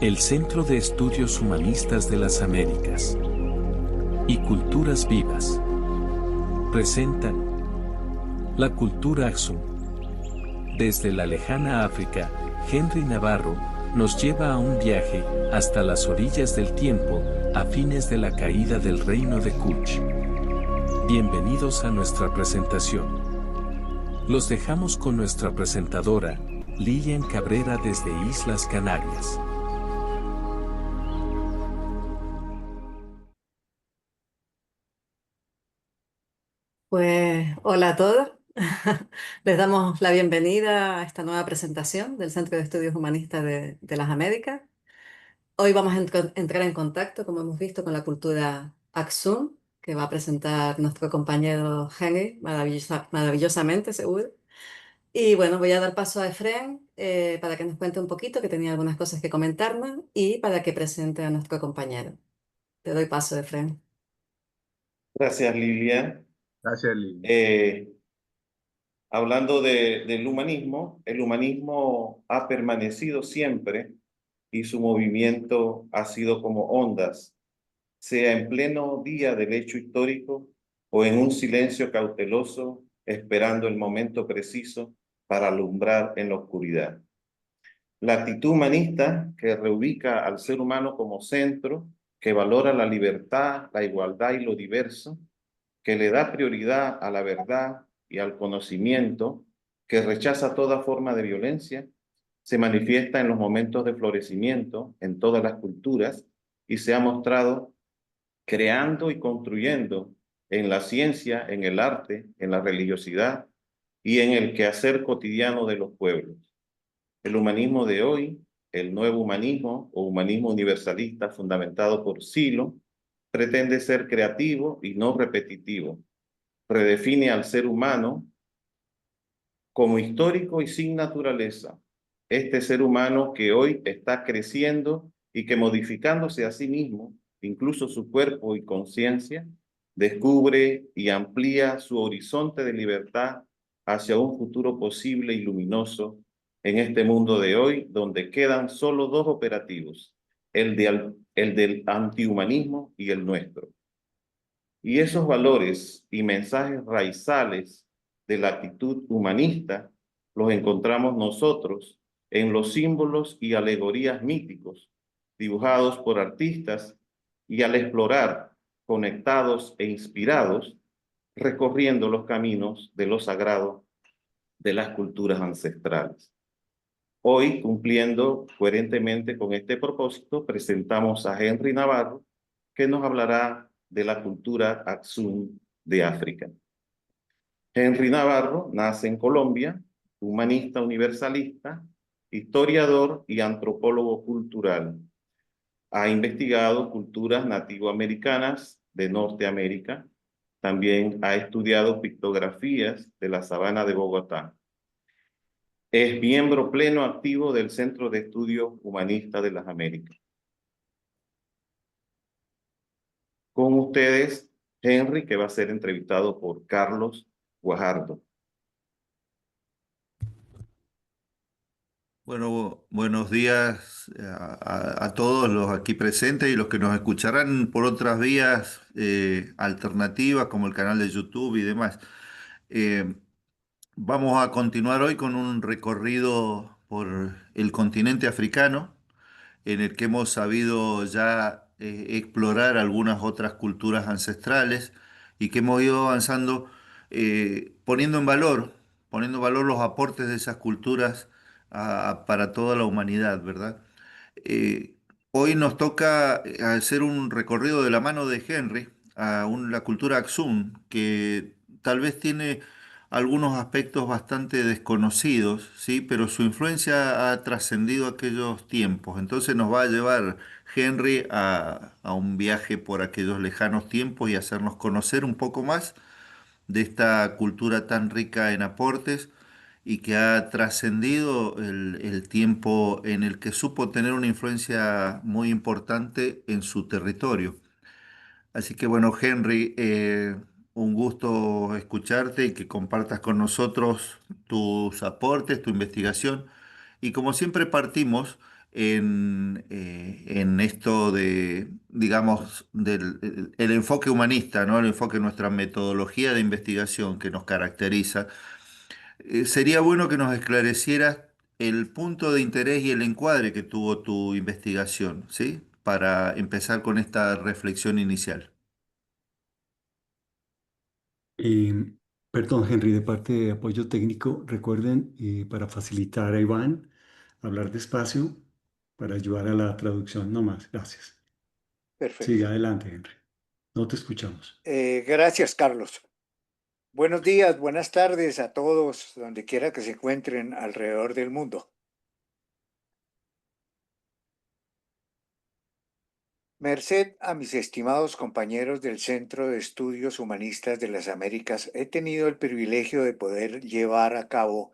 El Centro de Estudios Humanistas de las Américas y Culturas Vivas presentan la cultura Axum. Desde la lejana África, Henry Navarro nos lleva a un viaje hasta las orillas del tiempo, a fines de la caída del reino de Kuch. Bienvenidos a nuestra presentación. Los dejamos con nuestra presentadora, Lilian Cabrera desde Islas Canarias. Pues hola a todos. Les damos la bienvenida a esta nueva presentación del Centro de Estudios Humanistas de las Américas. Hoy vamos a entrar en contacto, como hemos visto, con la cultura Axum, que va a presentar nuestro compañero Henry, maravillosamente seguro. Y bueno, voy a dar paso a Efren para que nos cuente un poquito, que tenía algunas cosas que comentarnos, y para que presente a nuestro compañero. Te doy paso, Efren. Gracias, Lilian. Gracias, Lili. Hablando del humanismo, el humanismo ha permanecido siempre y su movimiento ha sido como ondas, sea en pleno día del hecho histórico o en un silencio cauteloso, esperando el momento preciso para alumbrar en la oscuridad. La actitud humanista que reubica al ser humano como centro, que valora la libertad, la igualdad y lo diverso, que le da prioridad a la verdad y al conocimiento, que rechaza toda forma de violencia, se manifiesta en los momentos de florecimiento en todas las culturas y se ha mostrado creando y construyendo en la ciencia, en el arte, en la religiosidad y en el quehacer cotidiano de los pueblos. El humanismo de hoy, el nuevo humanismo o humanismo universalista fundamentado por Silo, pretende ser creativo y no repetitivo. Redefine al ser humano como histórico y sin naturaleza. Este ser humano que hoy está creciendo y que modificándose a sí mismo, incluso su cuerpo y conciencia, descubre y amplía su horizonte de libertad hacia un futuro posible y luminoso en este mundo de hoy, donde quedan solo dos operativos, el del antihumanismo y el nuestro. Y esos valores y mensajes raizales de la actitud humanista los encontramos nosotros en los símbolos y alegorías míticos dibujados por artistas y al explorar, conectados e inspirados, recorriendo los caminos de lo sagrado de las culturas ancestrales. Hoy, cumpliendo coherentemente con este propósito, presentamos a Henry Navarro, que nos hablará de la cultura Axum de África. Henry Navarro nace en Colombia, humanista universalista, historiador y antropólogo cultural. Ha investigado culturas nativoamericanas de Norteamérica. También ha estudiado pictografías de la sabana de Bogotá. Es miembro pleno activo del Centro de Estudios Humanistas de las Américas. Con ustedes, Henry, que va a ser entrevistado por Carlos Guajardo. Bueno, buenos días a todos los aquí presentes y los que nos escucharán por otras vías alternativas como el canal de YouTube y demás. Eh, Vamos a continuar hoy con un recorrido por el continente africano, en el que hemos sabido ya explorar algunas otras culturas ancestrales y que hemos ido avanzando poniendo en valor los aportes de esas culturas para toda la humanidad, ¿verdad? Eh, Hoy nos toca hacer un recorrido de la mano de Henry la cultura Axum, que tal vez tiene algunos aspectos bastante desconocidos, ¿sí? Pero su influencia ha trascendido aquellos tiempos. Entonces nos va a llevar Henry a un viaje por aquellos lejanos tiempos y hacernos conocer un poco más de esta cultura tan rica en aportes y que ha trascendido el tiempo en el que supo tener una influencia muy importante en su territorio. Así que bueno, Henry, un gusto escucharte y que compartas con nosotros tus aportes, tu investigación. Y como siempre partimos en esto de, digamos, el enfoque humanista, ¿no? El enfoque de nuestra metodología de investigación que nos caracteriza. Sería bueno que nos esclarecieras el punto de interés y el encuadre que tuvo tu investigación, ¿sí? Para empezar con esta reflexión inicial. Eh, Perdón, Henry, de parte de apoyo técnico, recuerden, para facilitar a Iván, hablar despacio para ayudar a la traducción. No más, gracias. Perfecto. Sigue adelante, Henry. No te escuchamos. Gracias, Carlos. Buenos días, buenas tardes a todos, donde quiera que se encuentren alrededor del mundo. Merced a mis estimados compañeros del Centro de Estudios Humanistas de las Américas, he tenido el privilegio de poder llevar a cabo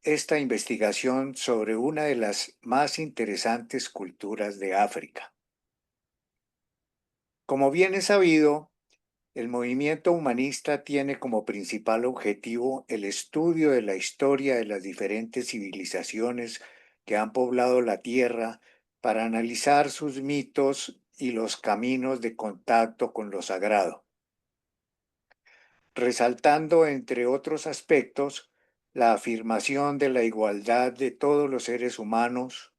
esta investigación sobre una de las más interesantes culturas de África. Como bien es sabido, el movimiento humanista tiene como principal objetivo el estudio de la historia de las diferentes civilizaciones que han poblado la Tierra para analizar sus mitos y los caminos de contacto con lo sagrado, resaltando, entre otros aspectos, la afirmación de la igualdad de todos los seres humanos,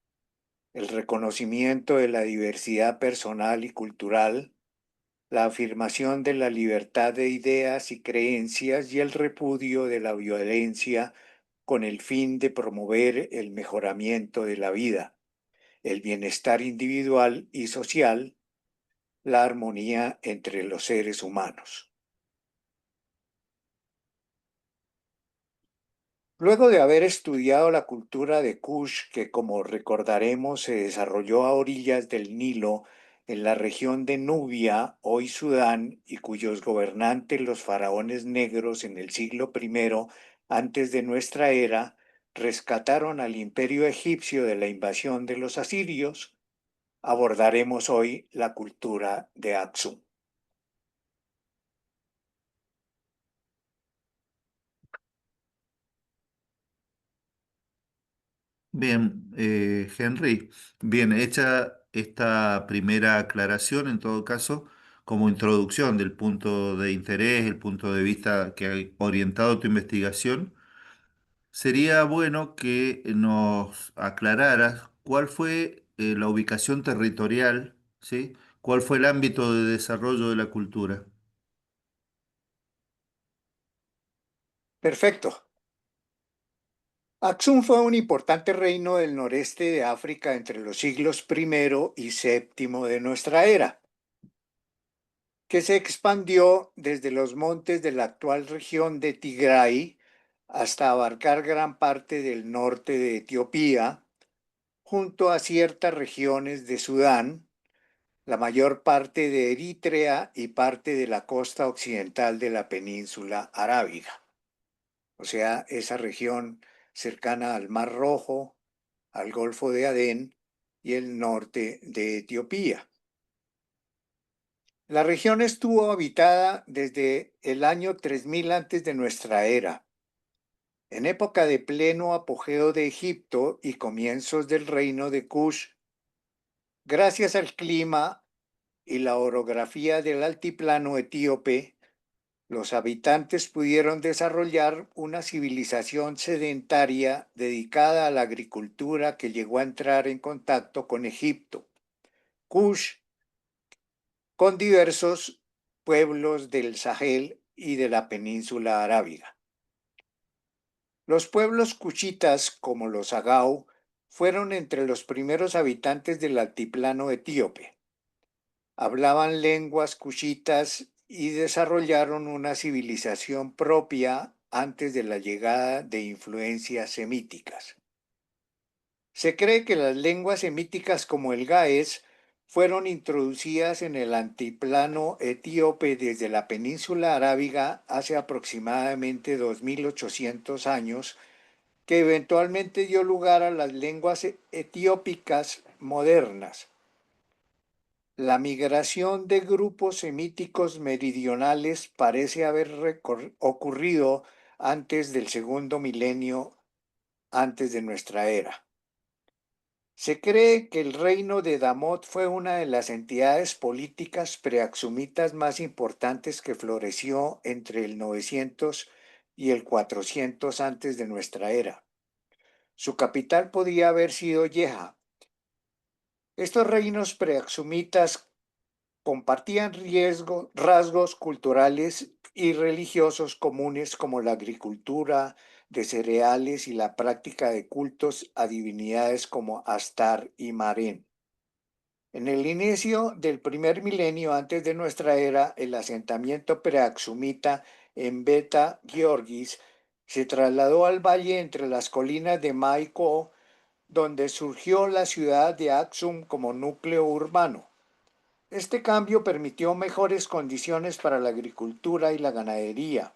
el reconocimiento de la diversidad personal y cultural, la afirmación de la libertad de ideas y creencias y el repudio de la violencia con el fin de promover el mejoramiento de la vida, el bienestar individual y social, la armonía entre los seres humanos. Luego de haber estudiado la cultura de Kush, que como recordaremos se desarrolló a orillas del Nilo, en la región de Nubia, hoy Sudán, y cuyos gobernantes los faraones negros en el siglo I antes de nuestra era, rescataron al imperio egipcio de la invasión de los asirios, abordaremos hoy la cultura de Aksum. Bien, Henry, bien, hecha esta primera aclaración, en todo caso, como introducción del punto de interés, el punto de vista que ha orientado tu investigación, sería bueno que nos aclararas cuál fue la ubicación territorial, ¿sí? ¿Cuál fue el ámbito de desarrollo de la cultura? Perfecto. Aksum fue un importante reino del noreste de África entre los siglos I y VII de nuestra era, que se expandió desde los montes de la actual región de Tigray hasta abarcar gran parte del norte de Etiopía, junto a ciertas regiones de Sudán, la mayor parte de Eritrea y parte de la costa occidental de la península arábiga, o sea, esa región cercana al Mar Rojo, al Golfo de Adén y el norte de Etiopía. La región estuvo habitada desde el año 3000 antes de nuestra era, en época de pleno apogeo de Egipto y comienzos del reino de Kush, gracias al clima y la orografía del altiplano etíope. Los habitantes pudieron desarrollar una civilización sedentaria dedicada a la agricultura que llegó a entrar en contacto con Egipto, Kush, con diversos pueblos del Sahel y de la península arábiga. Los pueblos kushitas, como los Agao, fueron entre los primeros habitantes del altiplano etíope. Hablaban lenguas kushitas y desarrollaron una civilización propia antes de la llegada de influencias semíticas. Se cree que las lenguas semíticas como el gaes fueron introducidas en el altiplano etíope desde la península arábiga hace aproximadamente 2800 años, que eventualmente dio lugar a las lenguas etiópicas modernas. La migración de grupos semíticos meridionales parece haber ocurrido antes del segundo milenio antes de nuestra era. Se cree que el reino de Damot fue una de las entidades políticas preaxumitas más importantes que floreció entre el 900 y el 400 antes de nuestra era. Su capital podría haber sido Yeha. Estos reinos preaxumitas compartían rasgos culturales y religiosos comunes como la agricultura de cereales y la práctica de cultos a divinidades como Astar y Maren. En el inicio del primer milenio antes de nuestra era, el asentamiento preaxumita en Beta Georgis se trasladó al valle entre las colinas de Maiko, donde surgió la ciudad de Axum como núcleo urbano. Este cambio permitió mejores condiciones para la agricultura y la ganadería,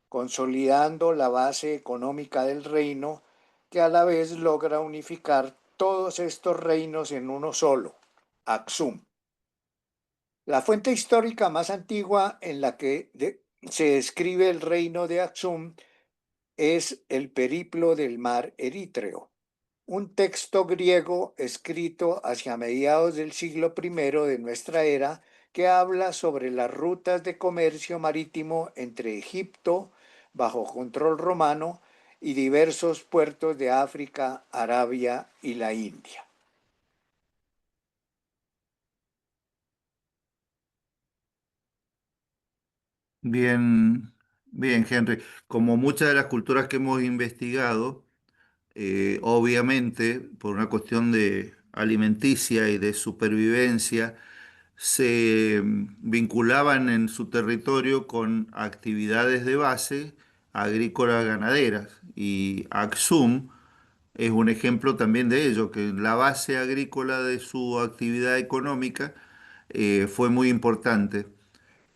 consolidando la base económica del reino, que a la vez logra unificar todos estos reinos en uno solo, Axum. La fuente histórica más antigua en la que se describe el reino de Axum es el Periplo del Mar Erítreo, un texto griego escrito hacia mediados del siglo I de nuestra era que habla sobre las rutas de comercio marítimo entre Egipto, bajo control romano, y diversos puertos de África, Arabia y la India. Bien, bien, Henry. Como muchas de las culturas que hemos investigado, obviamente, por una cuestión de alimenticia y de supervivencia, se vinculaban en su territorio con actividades de base agrícolas ganaderas. Y Aksum es un ejemplo también de ello, que la base agrícola de su actividad económica fue muy importante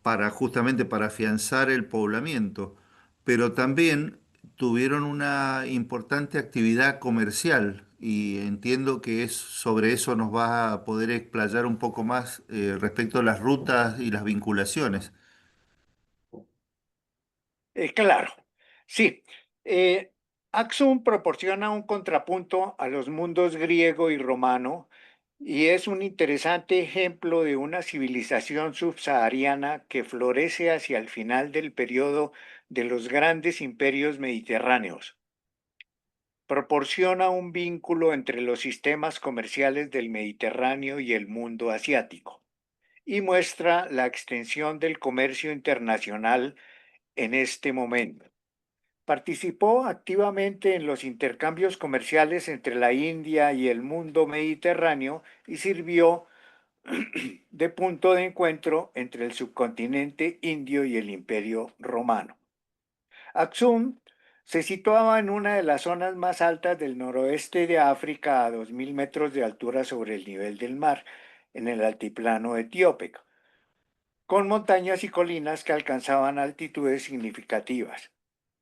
para justamente para afianzar el poblamiento, pero también tuvieron una importante actividad comercial y entiendo que sobre eso nos va a poder explayar un poco más respecto a las rutas y las vinculaciones. Claro, sí. Eh, Axum proporciona un contrapunto a los mundos griego y romano y es un interesante ejemplo de una civilización subsahariana que florece hacia el final del periodo de los grandes imperios mediterráneos. Proporciona un vínculo entre los sistemas comerciales del Mediterráneo y el mundo asiático y muestra la extensión del comercio internacional en este momento. Participó activamente en los intercambios comerciales entre la India y el mundo mediterráneo y sirvió de punto de encuentro entre el subcontinente indio y el imperio romano. Aksum se situaba en una de las zonas más altas del noroeste de África a 2000 metros de altura sobre el nivel del mar, en el altiplano etíope, con montañas y colinas que alcanzaban altitudes significativas.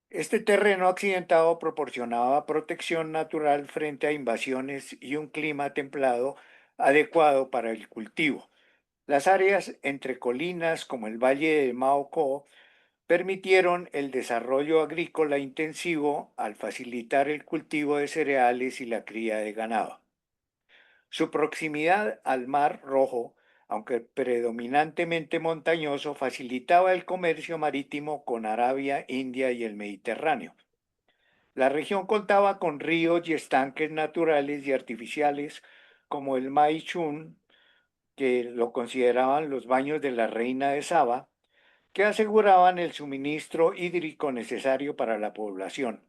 Este terreno accidentado proporcionaba protección natural frente a invasiones y un clima templado adecuado para el cultivo. Las áreas entre colinas como el Valle de Maoco permitieron el desarrollo agrícola intensivo al facilitar el cultivo de cereales y la cría de ganado. Su proximidad al Mar Rojo, aunque predominantemente montañoso, facilitaba el comercio marítimo con Arabia, India y el Mediterráneo. La región contaba con ríos y estanques naturales y artificiales como el Maichun, que lo consideraban los baños de la reina de Saba, que aseguraban el suministro hídrico necesario para la población,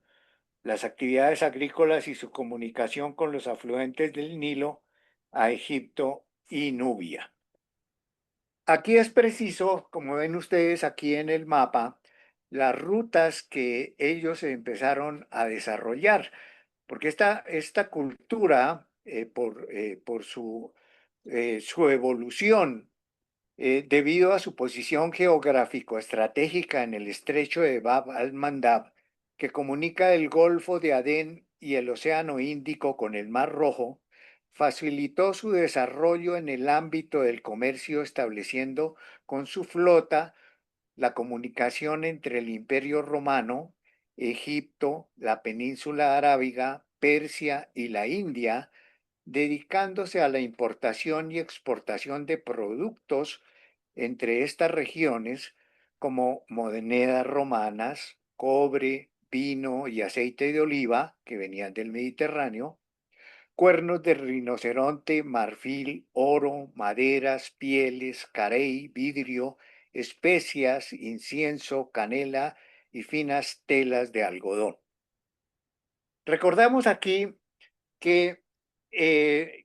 las actividades agrícolas y su comunicación con los afluentes del Nilo a Egipto y Nubia. Aquí es preciso, como ven ustedes aquí en el mapa, las rutas que ellos empezaron a desarrollar, porque esta cultura, por su evolución, debido a su posición geográfico-estratégica en el estrecho de Bab al-Mandab, que comunica el Golfo de Adén y el Océano Índico con el Mar Rojo, facilitó su desarrollo en el ámbito del comercio, estableciendo con su flota la comunicación entre el Imperio Romano, Egipto, la península arábiga, Persia y la India, dedicándose a la importación y exportación de productos entre estas regiones como monedas romanas, cobre, vino y aceite de oliva que venían del Mediterráneo, cuernos de rinoceronte, marfil, oro, maderas, pieles, carey, vidrio, especias, incienso, canela y finas telas de algodón. Recordamos aquí que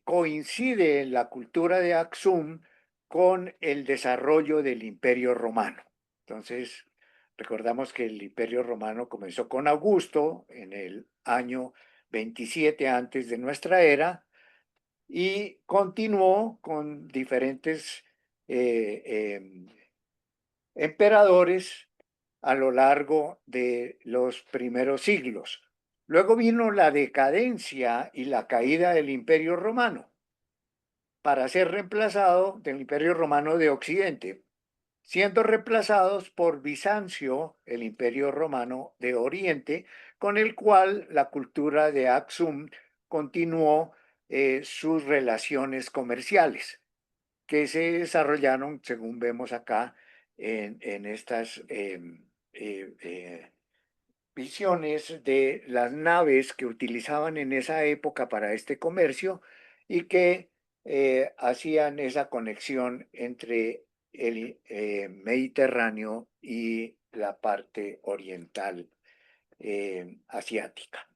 coincide la cultura de Axum con el desarrollo del Imperio Romano. Entonces, recordamos que el Imperio Romano comenzó con Augusto en el año 27 antes de nuestra era y continuó con diferentes emperadores a lo largo de los primeros siglos. Luego vino la decadencia y la caída del Imperio Romano para ser reemplazado del Imperio Romano de Occidente, siendo reemplazados por Bizancio, el Imperio Romano de Oriente, con el cual la cultura de Aksum continuó sus relaciones comerciales, que se desarrollaron, según vemos acá, en estas visiones de las naves que utilizaban en esa época para este comercio y que hacían esa conexión entre el Mediterráneo y la parte oriental asiática.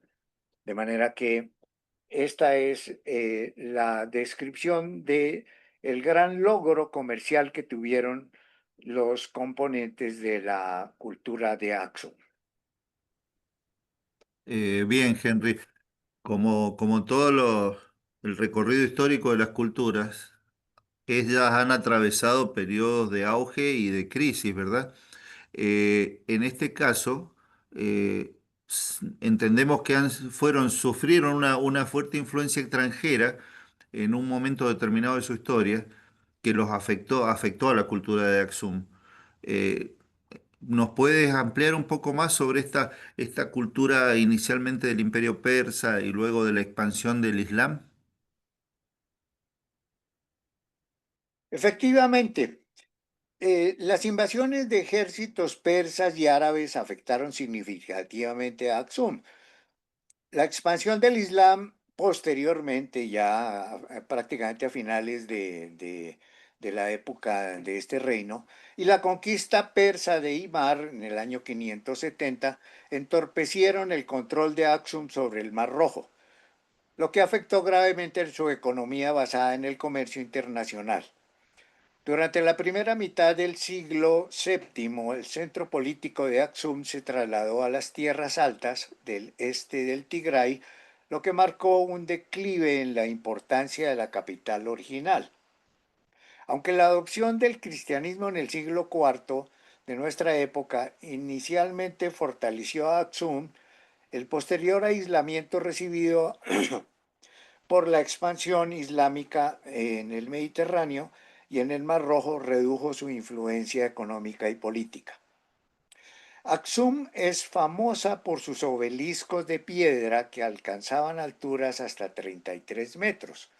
De manera que esta es la descripción de el gran logro comercial que tuvieron los componentes de la cultura de Axum. Bien, Henry, como todo el recorrido histórico de las culturas, ellas han atravesado periodos de auge y de crisis, ¿verdad? En este caso, entendemos que sufrieron una fuerte influencia extranjera en un momento determinado de su historia que los afectó a la cultura de Axum. Eh, ¿Nos puedes ampliar un poco más sobre esta cultura inicialmente del Imperio Persa y luego de la expansión del Islam? Efectivamente, las invasiones de ejércitos persas y árabes afectaron significativamente a Aksum. La expansión del Islam posteriormente, ya prácticamente a finales de la época de este reino, y la conquista persa de Imar en el año 570 entorpecieron el control de Aksum sobre el Mar Rojo, lo que afectó gravemente su economía basada en el comercio internacional. Durante la primera mitad del siglo VII, el centro político de Aksum se trasladó a las tierras altas del este del Tigray, lo que marcó un declive en la importancia de la capital original. Aunque la adopción del cristianismo en el siglo IV de nuestra época inicialmente fortaleció a Aksum, el posterior aislamiento recibido por la expansión islámica en el Mediterráneo y en el Mar Rojo redujo su influencia económica y política. Aksum es famosa por sus obeliscos de piedra que alcanzaban alturas hasta 33 metros.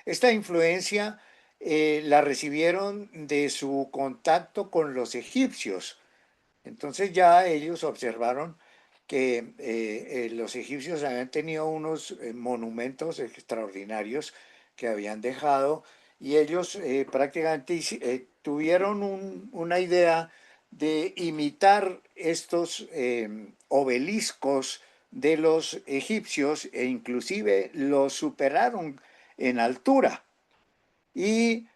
Esta influencia la recibieron de su contacto con los egipcios. Entonces ya ellos observaron que los egipcios habían tenido unos monumentos extraordinarios que habían dejado y ellos prácticamente tuvieron una idea de imitar estos obeliscos de los egipcios e inclusive los superaron en altura y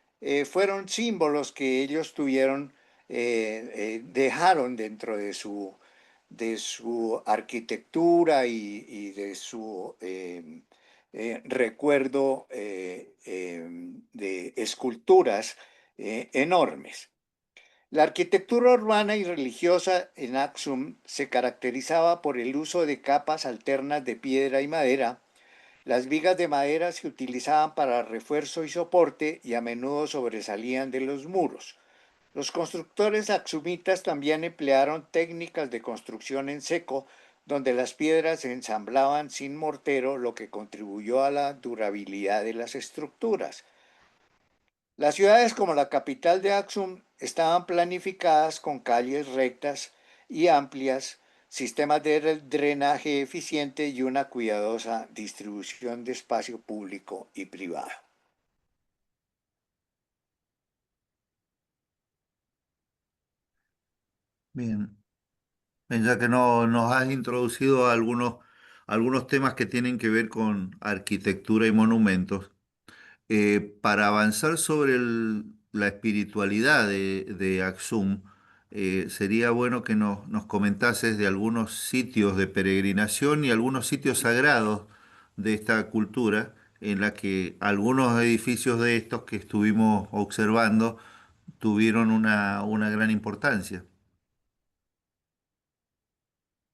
fueron símbolos que ellos tuvieron, dejaron dentro de su arquitectura y de su recuerdo de esculturas enormes. La arquitectura urbana y religiosa en Aksum se caracterizaba por el uso de capas alternas de piedra y madera. Las vigas de madera se utilizaban para refuerzo y soporte y a menudo sobresalían de los muros. Los constructores aksumitas también emplearon técnicas de construcción en seco donde las piedras se ensamblaban sin mortero, lo que contribuyó a la durabilidad de las estructuras. Las ciudades como la capital de Aksum estaban planificadas con calles rectas y amplias, sistemas de drenaje eficiente y una cuidadosa distribución de espacio público y privado. Bien, ya que nos has introducido a algunos temas que tienen que ver con arquitectura y monumentos. Para avanzar sobre la espiritualidad de Aksum, sería bueno que nos comentases de algunos sitios de peregrinación y algunos sitios sagrados de esta cultura, en la que algunos edificios de estos que estuvimos observando tuvieron una gran importancia.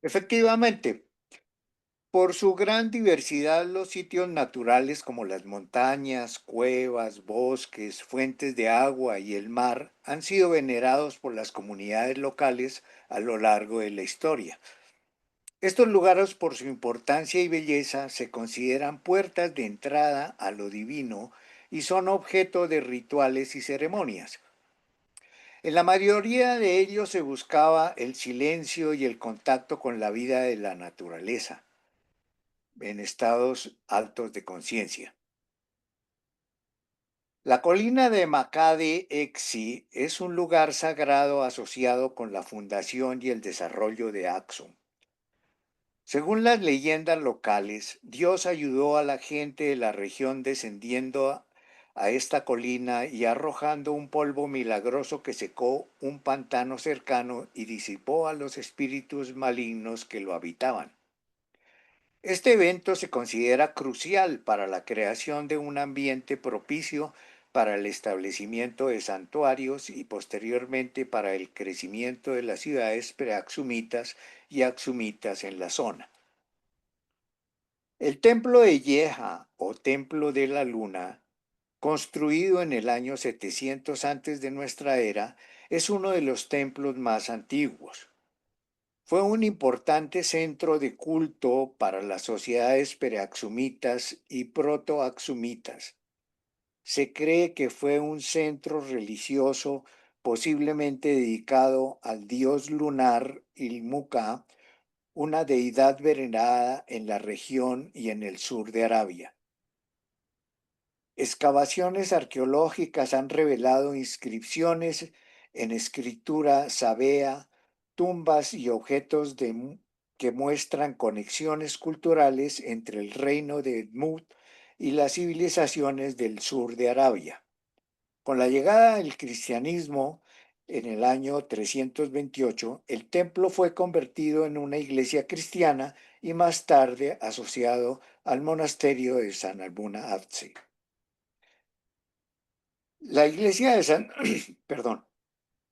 Efectivamente, por su gran diversidad, los sitios naturales como las montañas, cuevas, bosques, fuentes de agua y el mar han sido venerados por las comunidades locales a lo largo de la historia. Estos lugares, por su importancia y belleza, se consideran puertas de entrada a lo divino y son objeto de rituales y ceremonias. En la mayoría de ellos se buscaba el silencio y el contacto con la vida de la naturaleza, en estados altos de conciencia. La colina de Makade Exi es un lugar sagrado asociado con la fundación y el desarrollo de Aksum. Según las leyendas locales, Dios ayudó a la gente de la región descendiendo a esta colina y arrojando un polvo milagroso que secó un pantano cercano y disipó a los espíritus malignos que lo habitaban. Este evento se considera crucial para la creación de un ambiente propicio para el establecimiento de santuarios y posteriormente para el crecimiento de las ciudades preaxumitas y axumitas en la zona. El templo de Yeha o templo de la luna, construido en el año 700 antes de nuestra era, es uno de los templos más antiguos. Fue un importante centro de culto para las sociedades preaxumitas y protoaxumitas. Se cree que fue un centro religioso posiblemente dedicado al dios lunar Ilmuca, una deidad venerada en la región y en el sur de Arabia. Excavaciones arqueológicas han revelado inscripciones en escritura sabea, tumbas y objetos que muestran conexiones culturales entre el reino de Edmut y las civilizaciones del sur de Arabia. Con la llegada del cristianismo en el año 328, el templo fue convertido en una iglesia cristiana y más tarde asociado al monasterio de San Albuna Abse. La iglesia de perdón,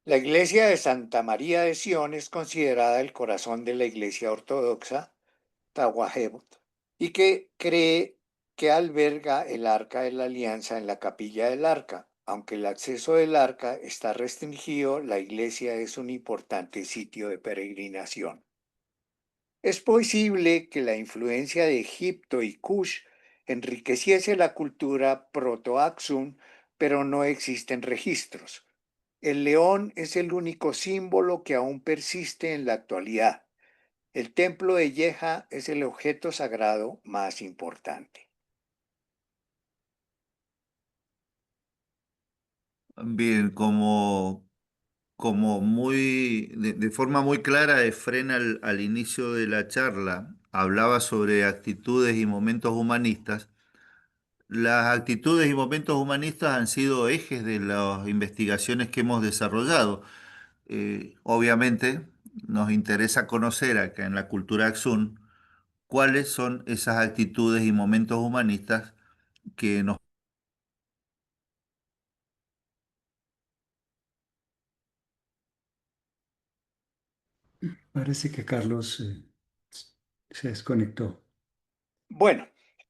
la iglesia de Santa María de Sion es considerada el corazón de la iglesia ortodoxa Tawahebot y que cree que alberga el arca de la alianza en la capilla del arca. Aunque el acceso del arca está restringido, la iglesia es un importante sitio de peregrinación. Es posible que la influencia de Egipto y Kush enriqueciese la cultura proto-Aksum, pero no existen registros. El león es el único símbolo que aún persiste en la actualidad. El templo de Yeha es el objeto sagrado más importante. Bien, como de forma muy clara, Efrén al inicio de la charla hablaba sobre actitudes y momentos humanistas. Las actitudes y momentos humanistas han sido ejes de las investigaciones que hemos desarrollado. Obviamente nos interesa conocer acá en la cultura Axun cuáles son esas actitudes y momentos humanistas que nos... Parece que Carlos se desconectó. Bueno,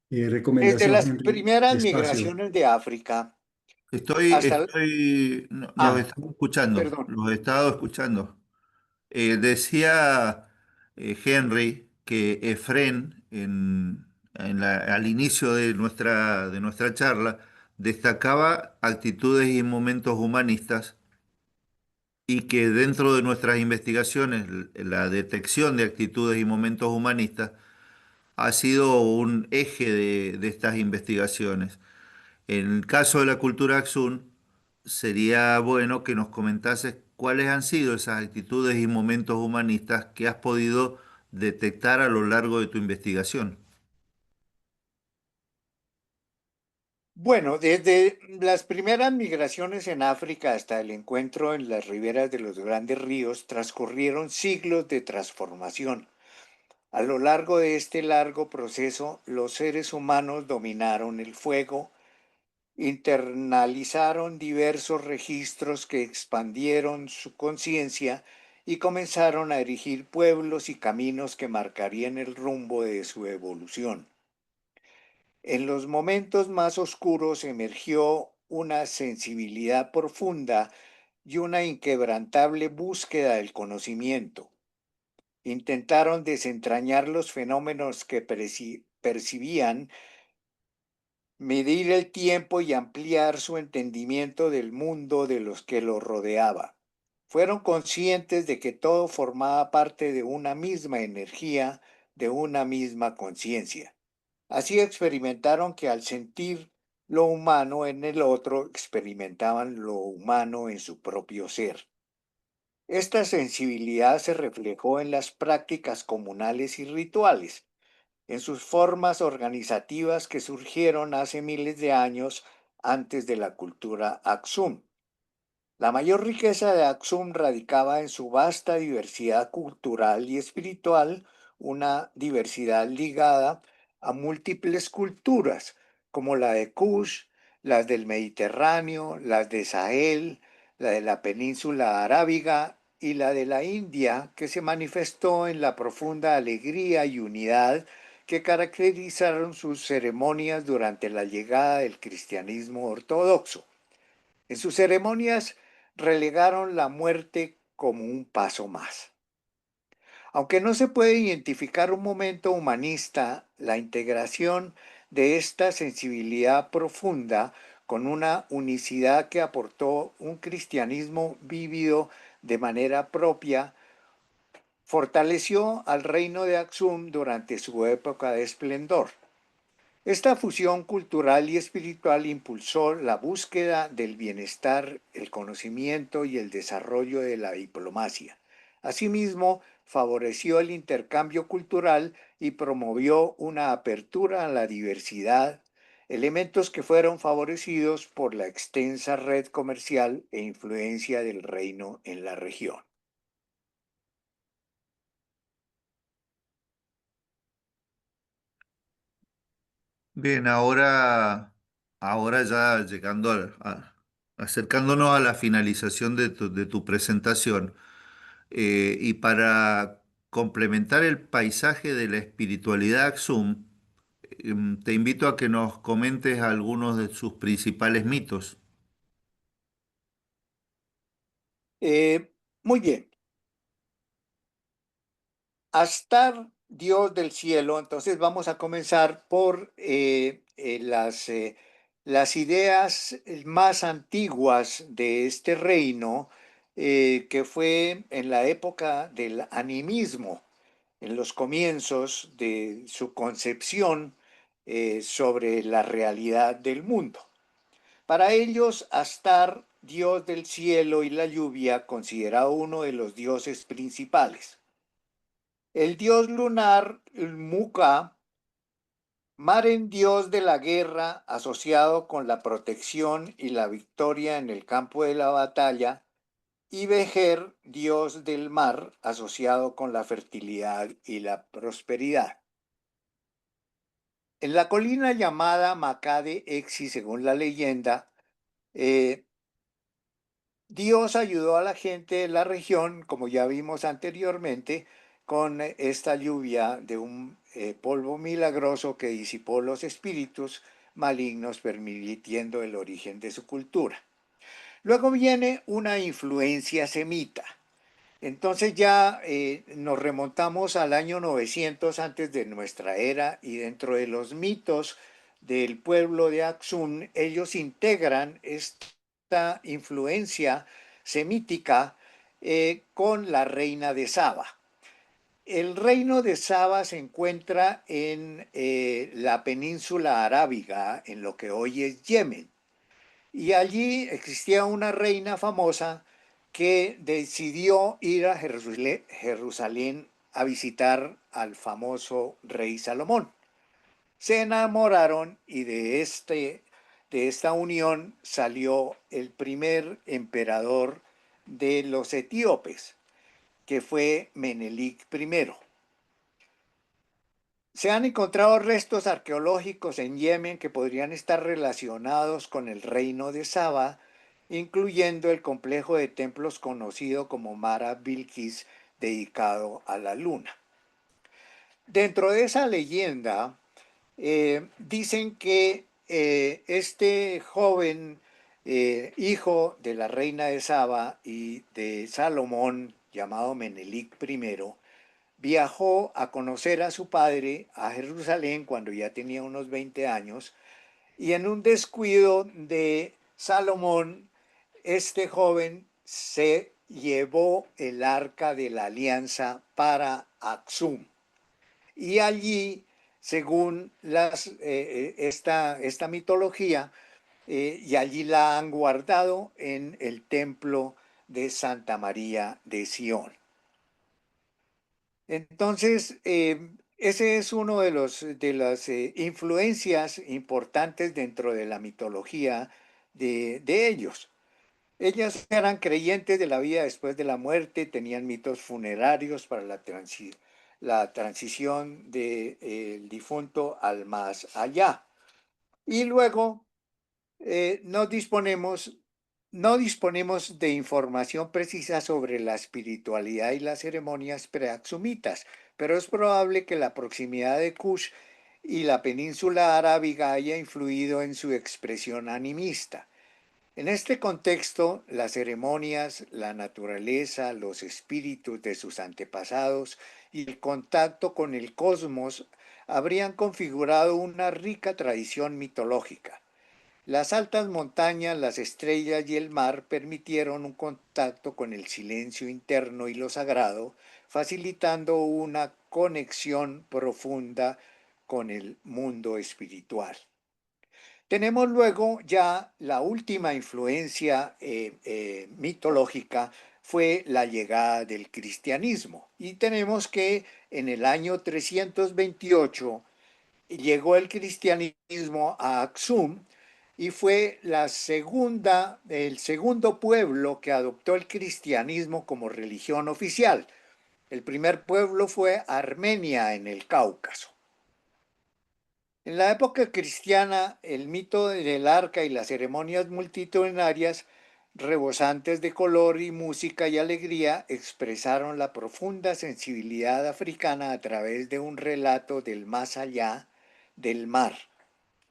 desde Recomendación, las Henry, primeras despacio. migraciones de África hasta, Los Ah, estaba escuchando, perdón, los he estado escuchando. Decía Henry que Efrén, al inicio de nuestra charla, destacaba actitudes y momentos humanistas y que dentro de nuestras investigaciones, la detección de actitudes y momentos humanistas ha sido un eje de estas investigaciones. En el caso de la cultura Axum, sería bueno que nos comentases cuáles han sido esas actitudes y momentos humanistas que has podido detectar a lo largo de tu investigación. Bueno, desde las primeras migraciones en África hasta el encuentro en las riberas de los grandes ríos, transcurrieron siglos de transformación. A lo largo de este largo proceso, los seres humanos dominaron el fuego, internalizaron diversos registros que expandieron su conciencia y comenzaron a erigir pueblos y caminos que marcarían el rumbo de su evolución. En los momentos más oscuros emergió una sensibilidad profunda y una inquebrantable búsqueda del conocimiento. Intentaron desentrañar los fenómenos que percibían, medir el tiempo y ampliar su entendimiento del mundo de los que los rodeaba. Fueron conscientes de que todo formaba parte de una misma energía, de una misma conciencia. Así experimentaron que al sentir lo humano en el otro, experimentaban lo humano en su propio ser. Esta sensibilidad se reflejó en las prácticas comunales y rituales, en sus formas organizativas que surgieron hace miles de años antes de la cultura Aksum. La mayor riqueza de Aksum radicaba en su vasta diversidad cultural y espiritual, una diversidad ligada a múltiples culturas, como la de Kush, las del Mediterráneo, las de Sahel, la de la península arábiga y la de la India, que se manifestó en la profunda alegría y unidad que caracterizaron sus ceremonias durante la llegada del cristianismo ortodoxo. En sus ceremonias relegaron la muerte como un paso más. Aunque no se puede identificar un momento humanista, la integración de esta sensibilidad profunda con una unicidad que aportó un cristianismo vívido de manera propia, fortaleció al reino de Aksum durante su época de esplendor. Esta fusión cultural y espiritual impulsó la búsqueda del bienestar, el conocimiento y el desarrollo de la diplomacia. Asimismo, favoreció el intercambio cultural y promovió una apertura a la diversidad, elementos que fueron favorecidos por la extensa red comercial e influencia del reino en la región. Bien, ahora ya acercándonos a la finalización de tu presentación, y para complementar el paisaje de la espiritualidad Aksum, te invito a que nos comentes algunos de sus principales mitos. Eh, Muy bien. Astar, Dios del cielo, entonces vamos a comenzar por las ideas más antiguas de este reino, que fue en la época del animismo, en los comienzos de su concepción sobre la realidad del mundo. Para ellos, Astar, Dios del cielo y la lluvia, considerado uno de los dioses principales. El dios lunar, Muka, Maren, dios de la guerra, asociado con la protección y la victoria en el campo de la batalla, y Vejer, dios del mar, asociado con la fertilidad y la prosperidad. En la colina llamada Makade Exi, según la leyenda, eh, Dios ayudó a la gente de la región, como ya vimos anteriormente, con esta lluvia de un polvo milagroso que disipó los espíritus malignos, permitiendo el origen de su cultura. Luego viene una influencia semita. Entonces ya nos remontamos al año 900 antes de nuestra era y dentro de los mitos del pueblo de Aksum, ellos integran esta influencia semítica con la reina de Saba. El reino de Saba se encuentra en la península arábiga, en lo que hoy es Yemen. Y allí existía una reina famosa que decidió ir a Jerusalén a visitar al famoso rey Salomón. Se enamoraron y de esta unión salió el primer emperador de los etíopes, que fue Menelik I. Se han encontrado restos arqueológicos en Yemen que podrían estar relacionados con el reino de Saba, incluyendo el complejo de templos conocido como Mara Bilquis, dedicado a la luna. Dentro de esa leyenda, dicen que este joven hijo de la reina de Saba y de Salomón, llamado Menelik I, viajó a conocer a su padre a Jerusalén cuando ya tenía unos 20 años y en un descuido de Salomón, este joven se llevó el arca de la alianza para Aksum. Y allí, según esta mitología, y allí la han guardado en el templo de Santa María de Sion. Entonces, ese es uno de las influencias importantes dentro de la mitología de ellos. Ellas eran creyentes de la vida después de la muerte, tenían mitos funerarios para la transición del difunto al más allá. Y luego no disponemos de información precisa sobre la espiritualidad y las ceremonias preaxumitas, pero es probable que la proximidad de Kush y la península arábiga haya influido en su expresión animista. En este contexto, las ceremonias, la naturaleza, los espíritus de sus antepasados y el contacto con el cosmos habrían configurado una rica tradición mitológica. Las altas montañas, las estrellas y el mar permitieron un contacto con el silencio interno y lo sagrado, facilitando una conexión profunda con el mundo espiritual. Tenemos luego ya la última influencia mitológica fue la llegada del cristianismo. Y tenemos que en el año 328 llegó el cristianismo a Aksum y fue el segundo pueblo que adoptó el cristianismo como religión oficial. El primer pueblo fue Armenia en el Cáucaso. En la época cristiana, el mito del arca y las ceremonias multitudinarias, rebosantes de color y música y alegría, expresaron la profunda sensibilidad africana a través de un relato del más allá del mar.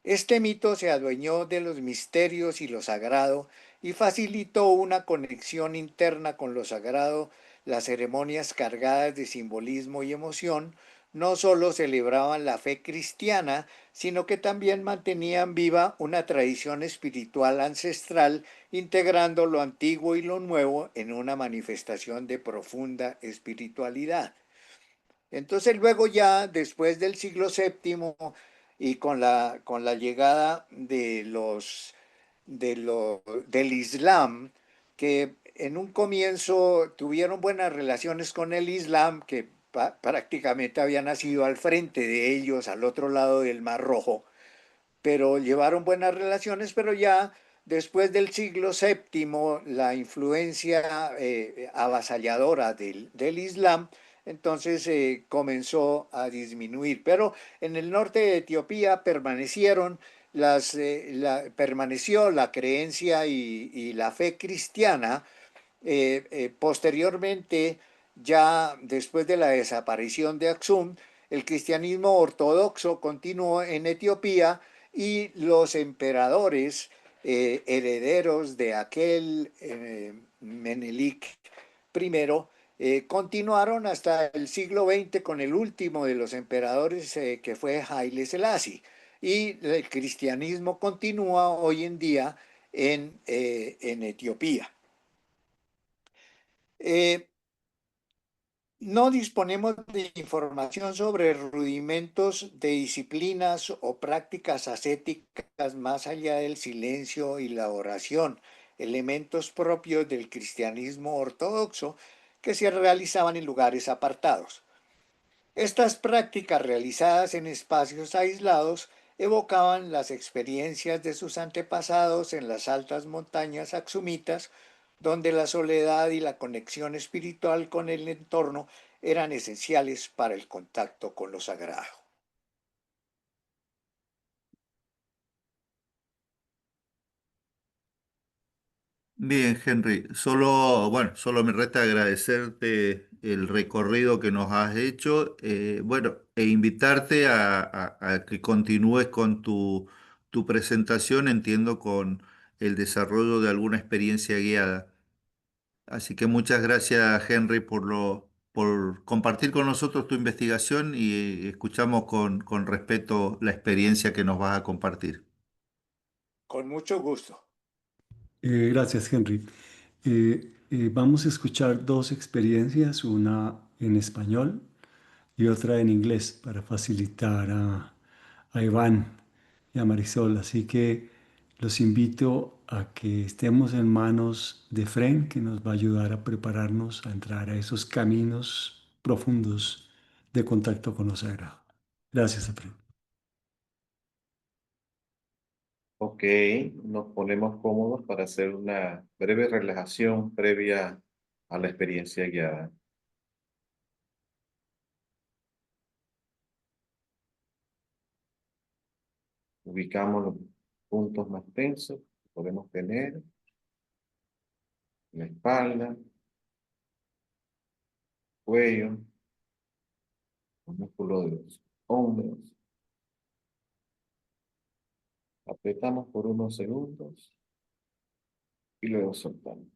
Este mito se adueñó de los misterios y lo sagrado y facilitó una conexión interna con lo sagrado. Las ceremonias cargadas de simbolismo y emoción no solo celebraban la fe cristiana, sino que también mantenían viva una tradición espiritual ancestral, integrando lo antiguo y lo nuevo en una manifestación de profunda espiritualidad. Entonces luego ya después del siglo VII y con la llegada del Islam, que en un comienzo tuvieron buenas relaciones con el Islam, que prácticamente había nacido al frente de ellos, al otro lado del Mar Rojo, pero llevaron buenas relaciones, pero ya después del siglo VII, la influencia avasalladora del Islam, entonces comenzó a disminuir. Pero en el norte de Etiopía permaneció la creencia y la fe cristiana. Posteriormente, ya después de la desaparición de Aksum, el cristianismo ortodoxo continuó en Etiopía y los emperadores herederos de aquel Menelik I continuaron hasta el siglo XX con el último de los emperadores, que fue Haile Selassie. Y el cristianismo continúa hoy en día en Etiopía. Eh, No disponemos de información sobre rudimentos de disciplinas o prácticas ascéticas más allá del silencio y la oración, elementos propios del cristianismo ortodoxo que se realizaban en lugares apartados. Estas prácticas realizadas en espacios aislados evocaban las experiencias de sus antepasados en las altas montañas aksumitas, donde la soledad y la conexión espiritual con el entorno eran esenciales para el contacto con lo sagrado. Bien, Henry, solo me resta agradecerte el recorrido que nos has hecho, bueno, e invitarte a que continúes con tu presentación, entiendo, con el desarrollo de alguna experiencia guiada. Así que muchas gracias, Henry, por compartir con nosotros tu investigación y escuchamos con respeto la experiencia que nos vas a compartir. Con mucho gusto. Gracias, Henry. Vamos a escuchar dos experiencias, una en español y otra en inglés para facilitar a Iván y a Marisol. Así que los invito a que estemos en manos de Fren, que nos va a ayudar a prepararnos a entrar a esos caminos profundos de contacto con lo sagrado. Gracias, Fren. Ok, nos ponemos cómodos para hacer una breve relajación previa a la experiencia guiada. Ubicamos los puntos más tensos que podemos tener en la espalda, cuello, los músculos de los hombros. Apretamos por unos segundos y luego soltamos.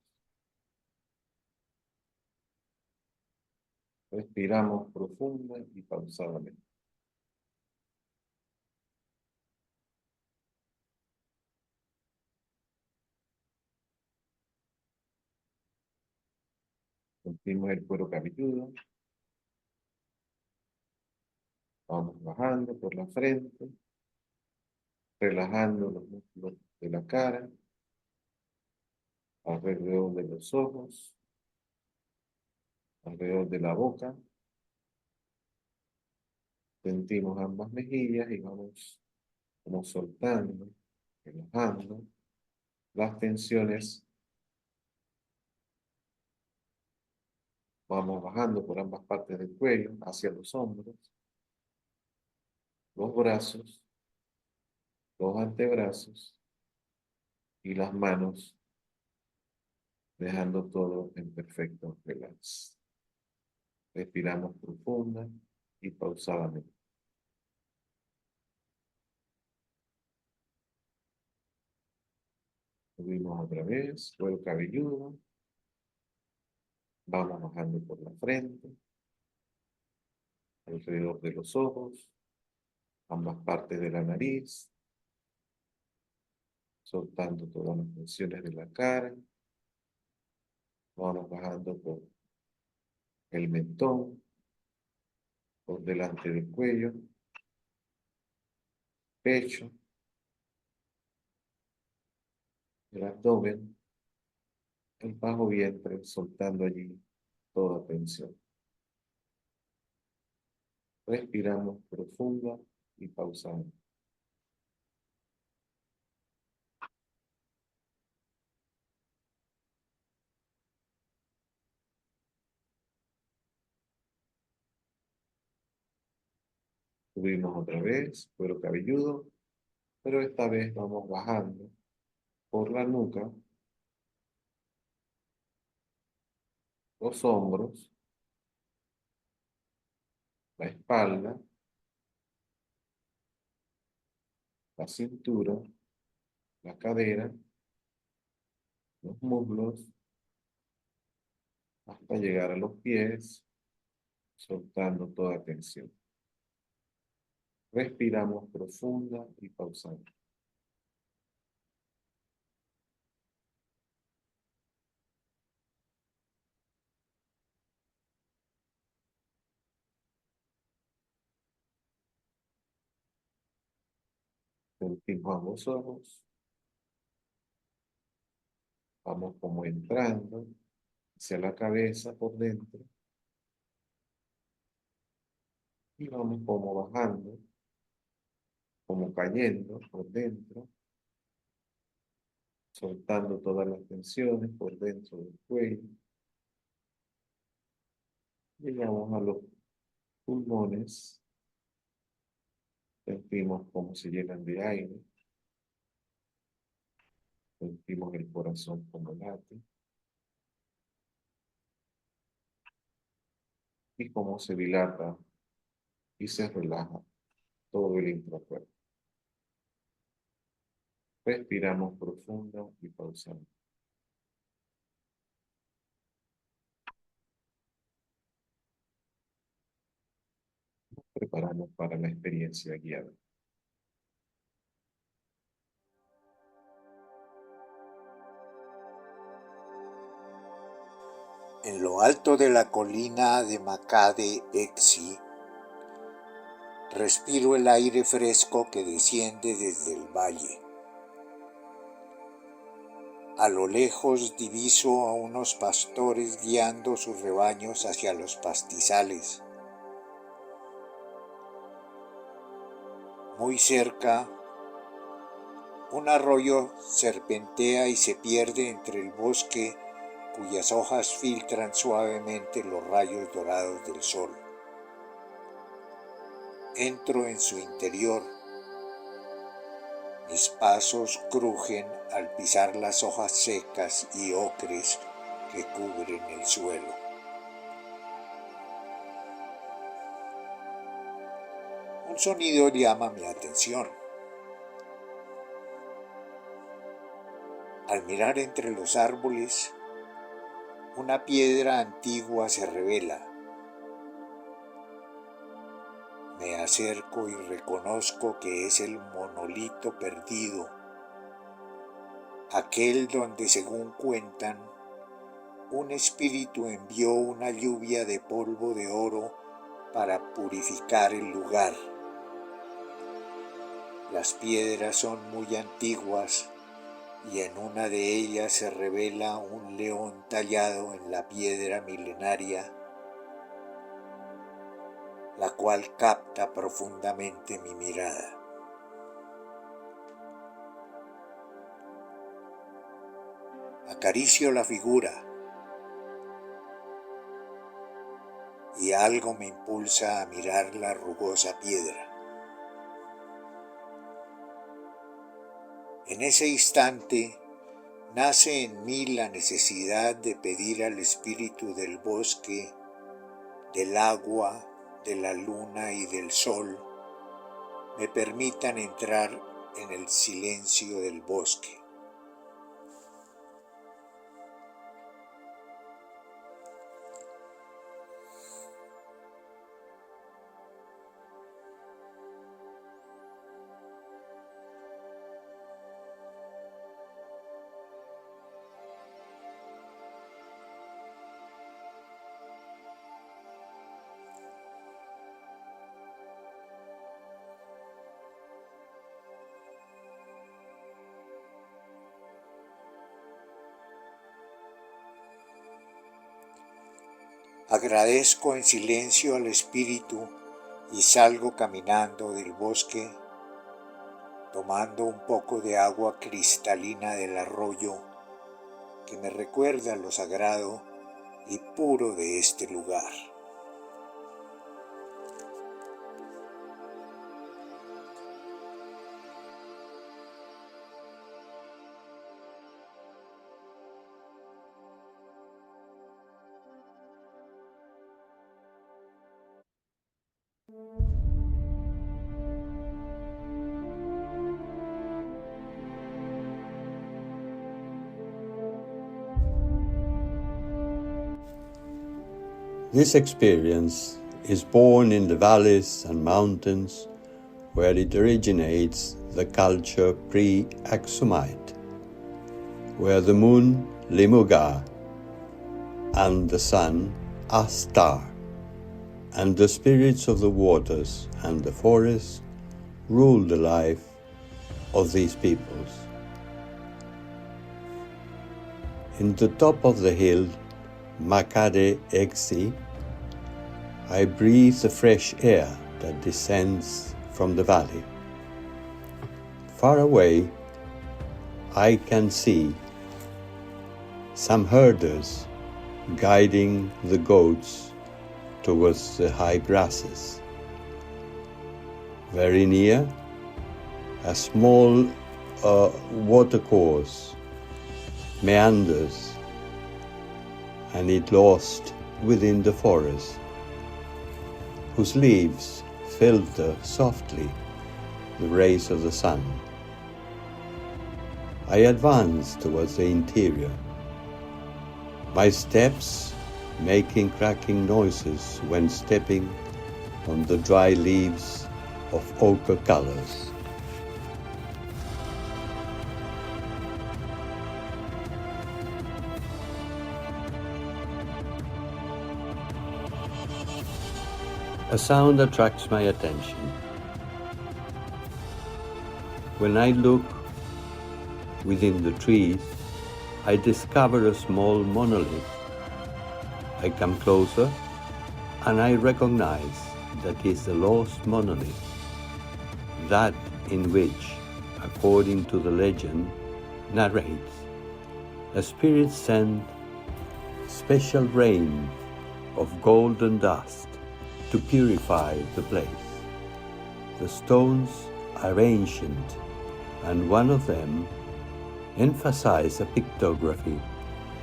Respiramos profunda y pausadamente. Sentimos el cuero cabelludo. Vamos bajando por la frente, relajando los músculos de la cara, alrededor de los ojos, alrededor de la boca. Sentimos ambas mejillas y vamos como soltando, relajando las tensiones. Vamos bajando por ambas partes del cuello, hacia los hombros, los brazos, los antebrazos y las manos, dejando todo en perfecto relax. Respiramos profunda y pausadamente. Subimos otra vez, cuero cabelludo. Vamos bajando por la frente, alrededor de los ojos, ambas partes de la nariz, soltando todas las tensiones de la cara. Vamos bajando por el mentón, por delante del cuello, pecho, el abdomen, el bajo vientre, soltando allí toda tensión. Respiramos profunda y pausamos. Subimos otra vez, cuero cabelludo, pero esta vez vamos bajando por la nuca, los hombros, la espalda, la cintura, la cadera, los muslos, hasta llegar a los pies, soltando toda tensión. Respiramos profunda y pausamos. Sentimos los ojos, vamos como entrando hacia la cabeza por dentro y vamos como bajando, como cayendo por dentro, soltando todas las tensiones por dentro del cuello. Llegamos a los pulmones, sentimos cómo se llenan de aire, sentimos el corazón como late y cómo se dilata y se relaja todo el intracuerpo. Respiramos profundo y pausamos. Nos preparamos para la experiencia guiada. En lo alto de la colina de Makade Exi, respiro el aire fresco que desciende desde el valle. A lo lejos diviso a unos pastores guiando sus rebaños hacia los pastizales. Muy cerca, un arroyo serpentea y se pierde entre el bosque cuyas hojas filtran suavemente los rayos dorados del sol. Entro en su interior. Mis pasos crujen al pisar las hojas secas y ocres que cubren el suelo. Un sonido llama mi atención. Al mirar entre los árboles, una piedra antigua se revela. Me acerco y reconozco que es el monolito perdido, aquel donde, según cuentan, un espíritu envió una lluvia de polvo de oro para purificar el lugar. Las piedras son muy antiguas y en una de ellas se revela un león tallado en la piedra milenaria, la cual capta profundamente mi mirada. Acaricio la figura y algo me impulsa a mirar la rugosa piedra. En ese instante nace en mí la necesidad de pedir al espíritu del bosque, del agua, de la luna y del sol me permitan entrar en el silencio del bosque. Agradezco en silencio al espíritu y salgo caminando del bosque, tomando un poco de agua cristalina del arroyo que me recuerda lo sagrado y puro de este lugar. This experience is born in the valleys and mountains where it originates, the culture pre-Aksumite, where the moon, Limuga, and the sun, Astar, and the spirits of the waters and the forest rule the life of these peoples. In the top of the hill, Makade Exi, I breathe the fresh air that descends from the valley. Far away, I can see some herders guiding the goats towards the high grasses. Very near, a small watercourse meanders, and it lost within the forest, whose leaves filter softly the rays of the sun. I advance towards the interior, my steps making cracking noises when stepping on the dry leaves of ochre colors. A sound attracts my attention. When I look within the trees, I discover a small monolith. I come closer and I recognize that it is a lost monolith, that in which, according to the legend, narrates, a spirit sent special rain of golden dust to purify the place. The stones are ancient, and one of them emphasizes a pictography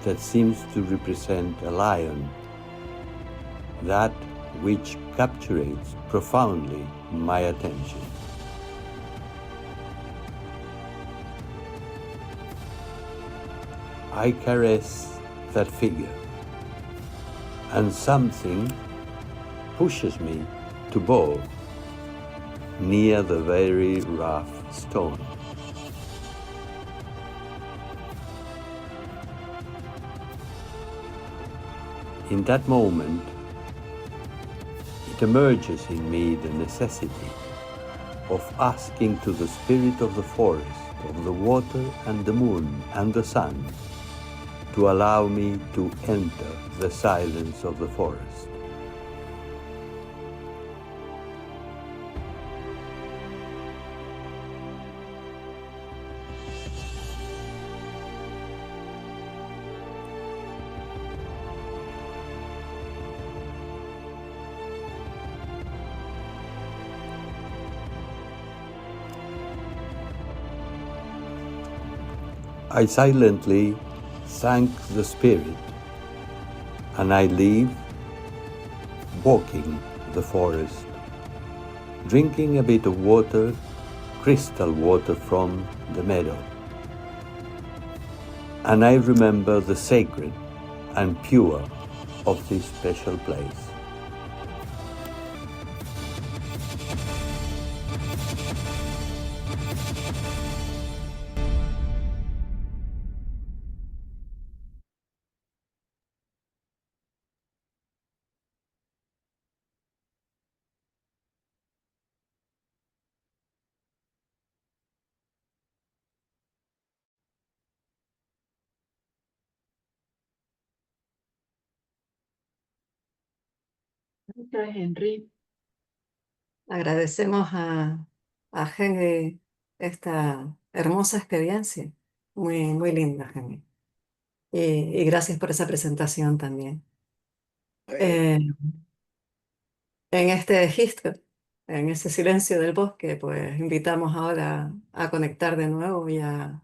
that seems to represent a lion, that which captures profoundly my attention. I caress that figure, and something pushes me to bow near the very rough stone. In that moment, it emerges in me the necessity of asking to the spirit of the forest, of the water and the moon and the sun, to allow me to enter the silence of the forest. I silently thank the spirit, and I leave, walking the forest, drinking a bit of water, crystal water from the meadow. And I remember the sacred and pure of this special place. Gracias, Henry. Agradecemos a Henry esta hermosa experiencia. Muy, muy linda, Henry. Y gracias por esa presentación también. Eh, en este registro, en ese silencio del bosque, pues invitamos ahora a conectar de nuevo y a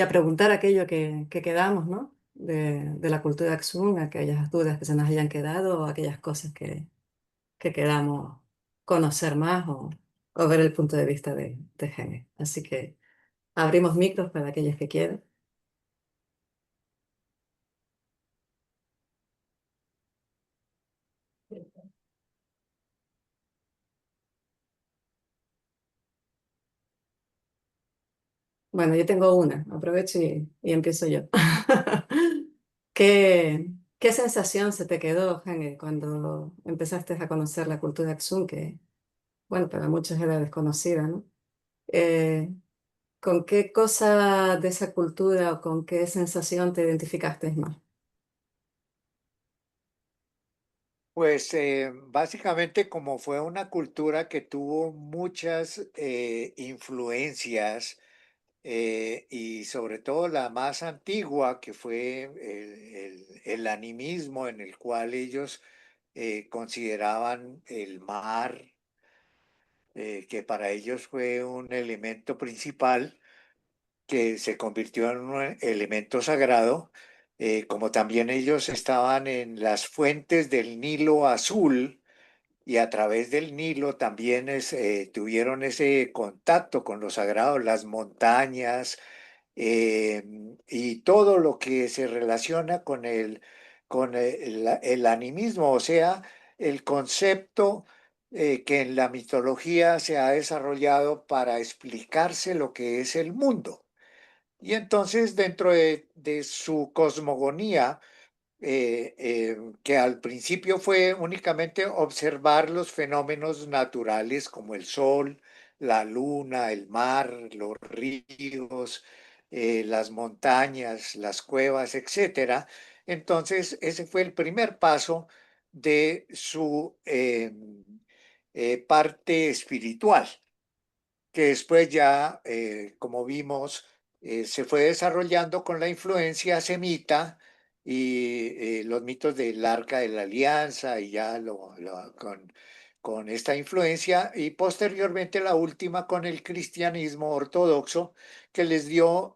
preguntar aquello que quedamos, ¿no? De la cultura Axum, aquellas dudas que se nos hayan quedado, o aquellas cosas que queramos conocer más o ver el punto de vista de Henry. Así que abrimos micros para aquellos que quieran. Bueno, yo tengo una, aprovecho y empiezo yo. ¿Qué, qué sensación se te quedó, Hange, cuando empezaste a conocer la cultura Axum, que, bueno, para muchos era desconocida, ¿no? Eh, ¿Con qué cosa de esa cultura o con qué sensación te identificaste más? Pues básicamente como fue una cultura que tuvo muchas influencias y sobre todo la más antigua, que fue el animismo en el cual ellos consideraban el mar, que para ellos fue un elemento principal que se convirtió en un elemento sagrado, como también ellos estaban en las fuentes del Nilo Azul y a través del Nilo también tuvieron ese contacto con lo sagrado, las montañas, eh, y todo lo que se relaciona con el animismo, o sea, el concepto que en la mitología se ha desarrollado para explicarse lo que es el mundo. Y entonces dentro de su cosmogonía, que al principio fue únicamente observar los fenómenos naturales como el sol, la luna, el mar, los ríos, las montañas, las cuevas, etcétera. Entonces, ese fue el primer paso de su parte espiritual que después ya, como vimos, se fue desarrollando con la influencia semita y los mitos del Arca de la Alianza y ya con esta influencia y posteriormente la última con el cristianismo ortodoxo que les dio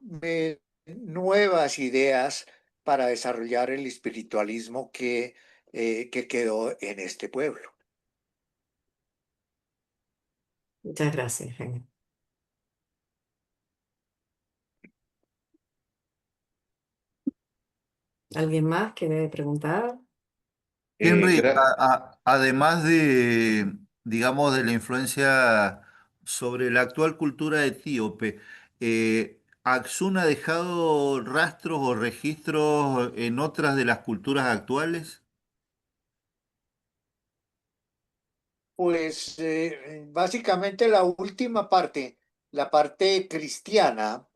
nuevas ideas para desarrollar el espiritualismo que quedó en este pueblo. Muchas gracias, Hange. ¿Alguien más quiere preguntar? Henry, Gra- además de, digamos, de la influencia sobre la actual cultura etíope, ¿Axum ha dejado rastros o registros en otras de las culturas actuales? Pues básicamente la última parte, la parte cristiana,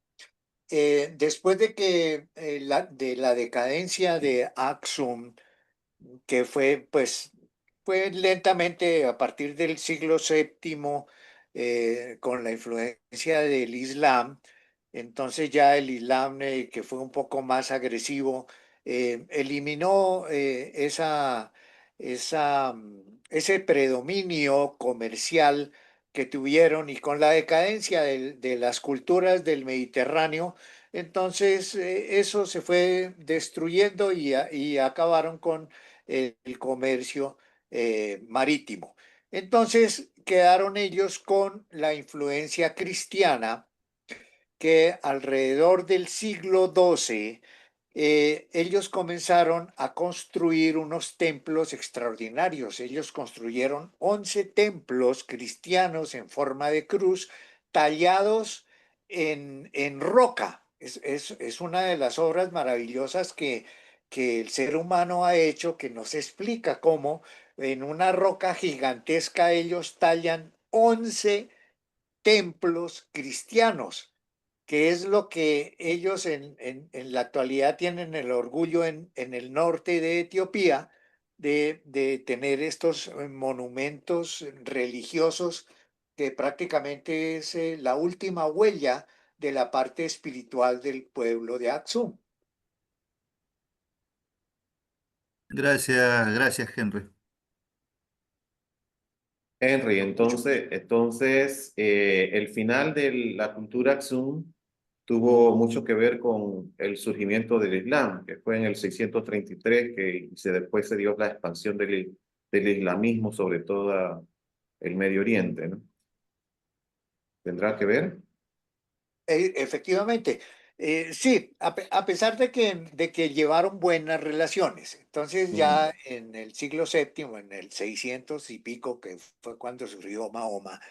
después de que de la decadencia de Axum, que fue lentamente a partir del siglo séptimo con la influencia del Islam. Entonces ya el Islam, que fue un poco más agresivo, eliminó ese predominio comercial que tuvieron y con la decadencia de las culturas del Mediterráneo, entonces eso se fue destruyendo y acabaron con el comercio marítimo. Entonces quedaron ellos con la influencia cristiana que alrededor del siglo XII ellos comenzaron a construir unos templos extraordinarios. Ellos construyeron 11 templos cristianos en forma de cruz tallados en roca. Es una de las obras maravillosas que el ser humano ha hecho, que nos explica cómo en una roca gigantesca ellos tallan 11 templos cristianos, que es lo que ellos en la actualidad tienen el orgullo en el norte de Etiopía de tener estos monumentos religiosos que prácticamente es la última huella de la parte espiritual del pueblo de Aksum. Gracias, gracias, Henry. Henry, Mucho entonces el final de la cultura Aksum tuvo mucho que ver con el surgimiento del Islam, que fue en el 633, después se dio la expansión del islamismo sobre todo el Medio Oriente, ¿no? ¿Tendrá que ver? Efectivamente, sí, a pesar de que llevaron buenas relaciones. Entonces Ujú. ya en el siglo séptimo, en el 600 y pico, que fue cuando surgió Mahoma,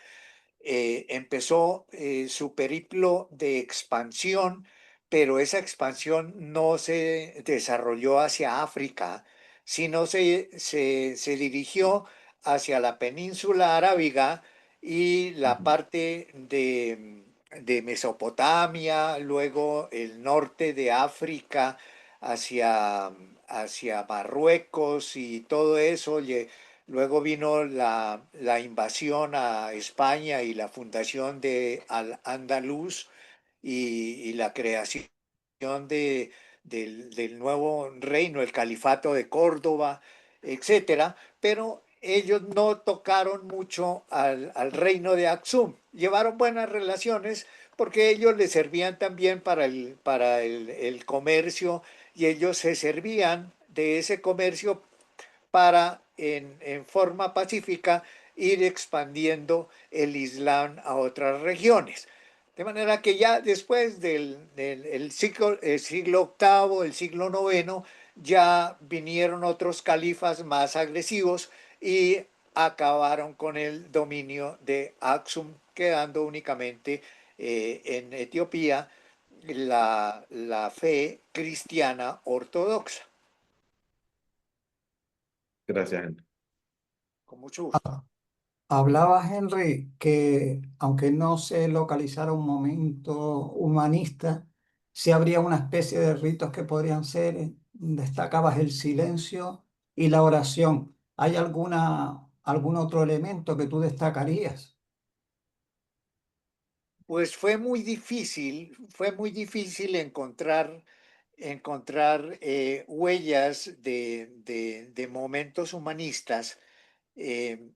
empezó su periplo de expansión, pero esa expansión no se desarrolló hacia África, sino se dirigió hacia la península arábiga y la Ujú. parte de Mesopotamia, luego el norte de África, hacia Marruecos y todo eso. Luego vino la invasión a España y la fundación de Al-Andalus y la creación del nuevo reino, el califato de Córdoba, etcétera, pero ellos no tocaron mucho al reino de Aksum. Llevaron buenas relaciones porque ellos le servían también para el comercio y ellos se servían de ese comercio para en forma pacífica ir expandiendo el Islam a otras regiones. De manera que ya después del siglo octavo, el siglo noveno, ya vinieron otros califas más agresivos y acabaron con el dominio de Aksum, quedando únicamente en Etiopía la fe cristiana ortodoxa. Gracias, Henry. Con mucho gusto. Hablaba Henry que aunque no se localizara un momento humanista, sí habría una especie de ritos que podrían ser, destacabas el silencio y la oración. ¿Hay algún otro elemento que tú destacarías? Pues fue muy difícil encontrar huellas de momentos humanistas, eh,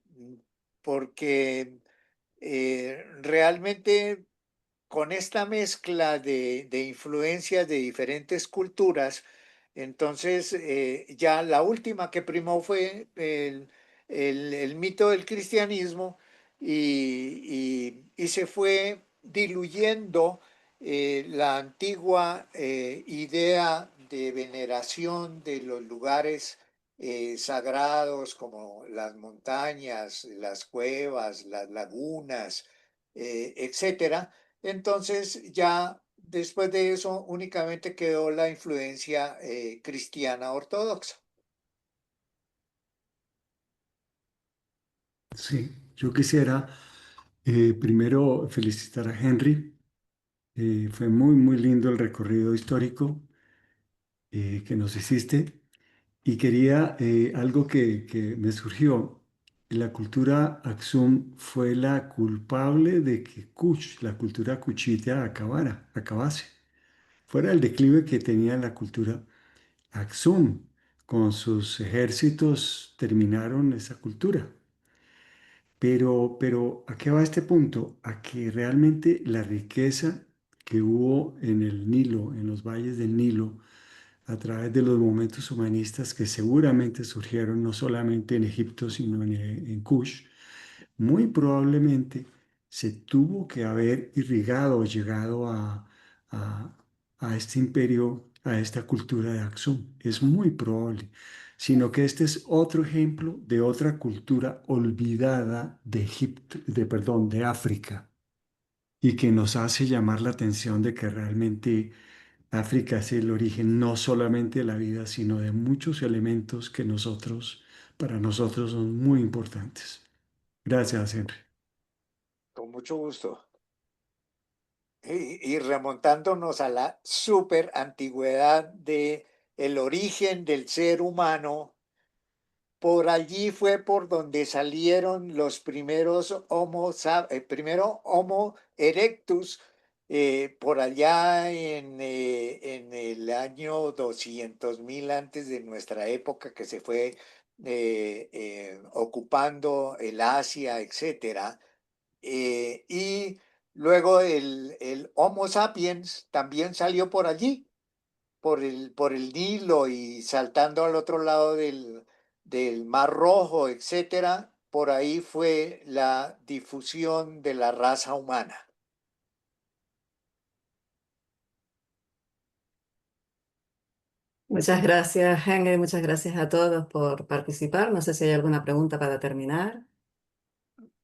porque realmente con esta mezcla de influencias de diferentes culturas, entonces ya la última que primó fue el mito del cristianismo y se fue diluyendo la antigua idea de veneración de los lugares sagrados como las montañas, las cuevas, las lagunas, etcétera. Entonces ya después de eso únicamente quedó la influencia cristiana ortodoxa. Sí, yo quisiera primero felicitar a Henry. Fue muy, muy lindo el recorrido histórico que nos hiciste. Y quería algo que me surgió. La cultura Aksum fue la culpable de que Kush, la cultura kuchita, acabase. Fuera el declive que tenía la cultura Aksum. Con sus ejércitos terminaron esa cultura. Pero ¿a qué va este punto? A que realmente la riqueza que hubo en el Nilo, en los valles del Nilo, a través de los momentos humanistas que seguramente surgieron no solamente en Egipto, sino en Kush, muy probablemente se tuvo que haber irrigado o llegado a, a este imperio, a esta cultura de Aksum. Es muy probable, sino que este es otro ejemplo de otra cultura olvidada de Egipto, perdón, de África, y que nos hace llamar la atención de que realmente África es el origen no solamente de la vida, sino de muchos elementos que para nosotros, son muy importantes. Gracias, Henry. Con mucho gusto. Y remontándonos a la super antigüedad de el origen del ser humano, por allí fue por donde salieron los primeros primero Homo erectus, por allá en el año 200.000 antes de nuestra época, que se fue ocupando el Asia, etcétera. Y luego el Homo sapiens también salió por allí, por el Nilo y saltando al otro lado del Mar Rojo, etcétera. Por ahí fue la difusión de la raza humana. Muchas gracias, Henry. Muchas gracias a todos por participar. No sé si hay alguna pregunta para terminar.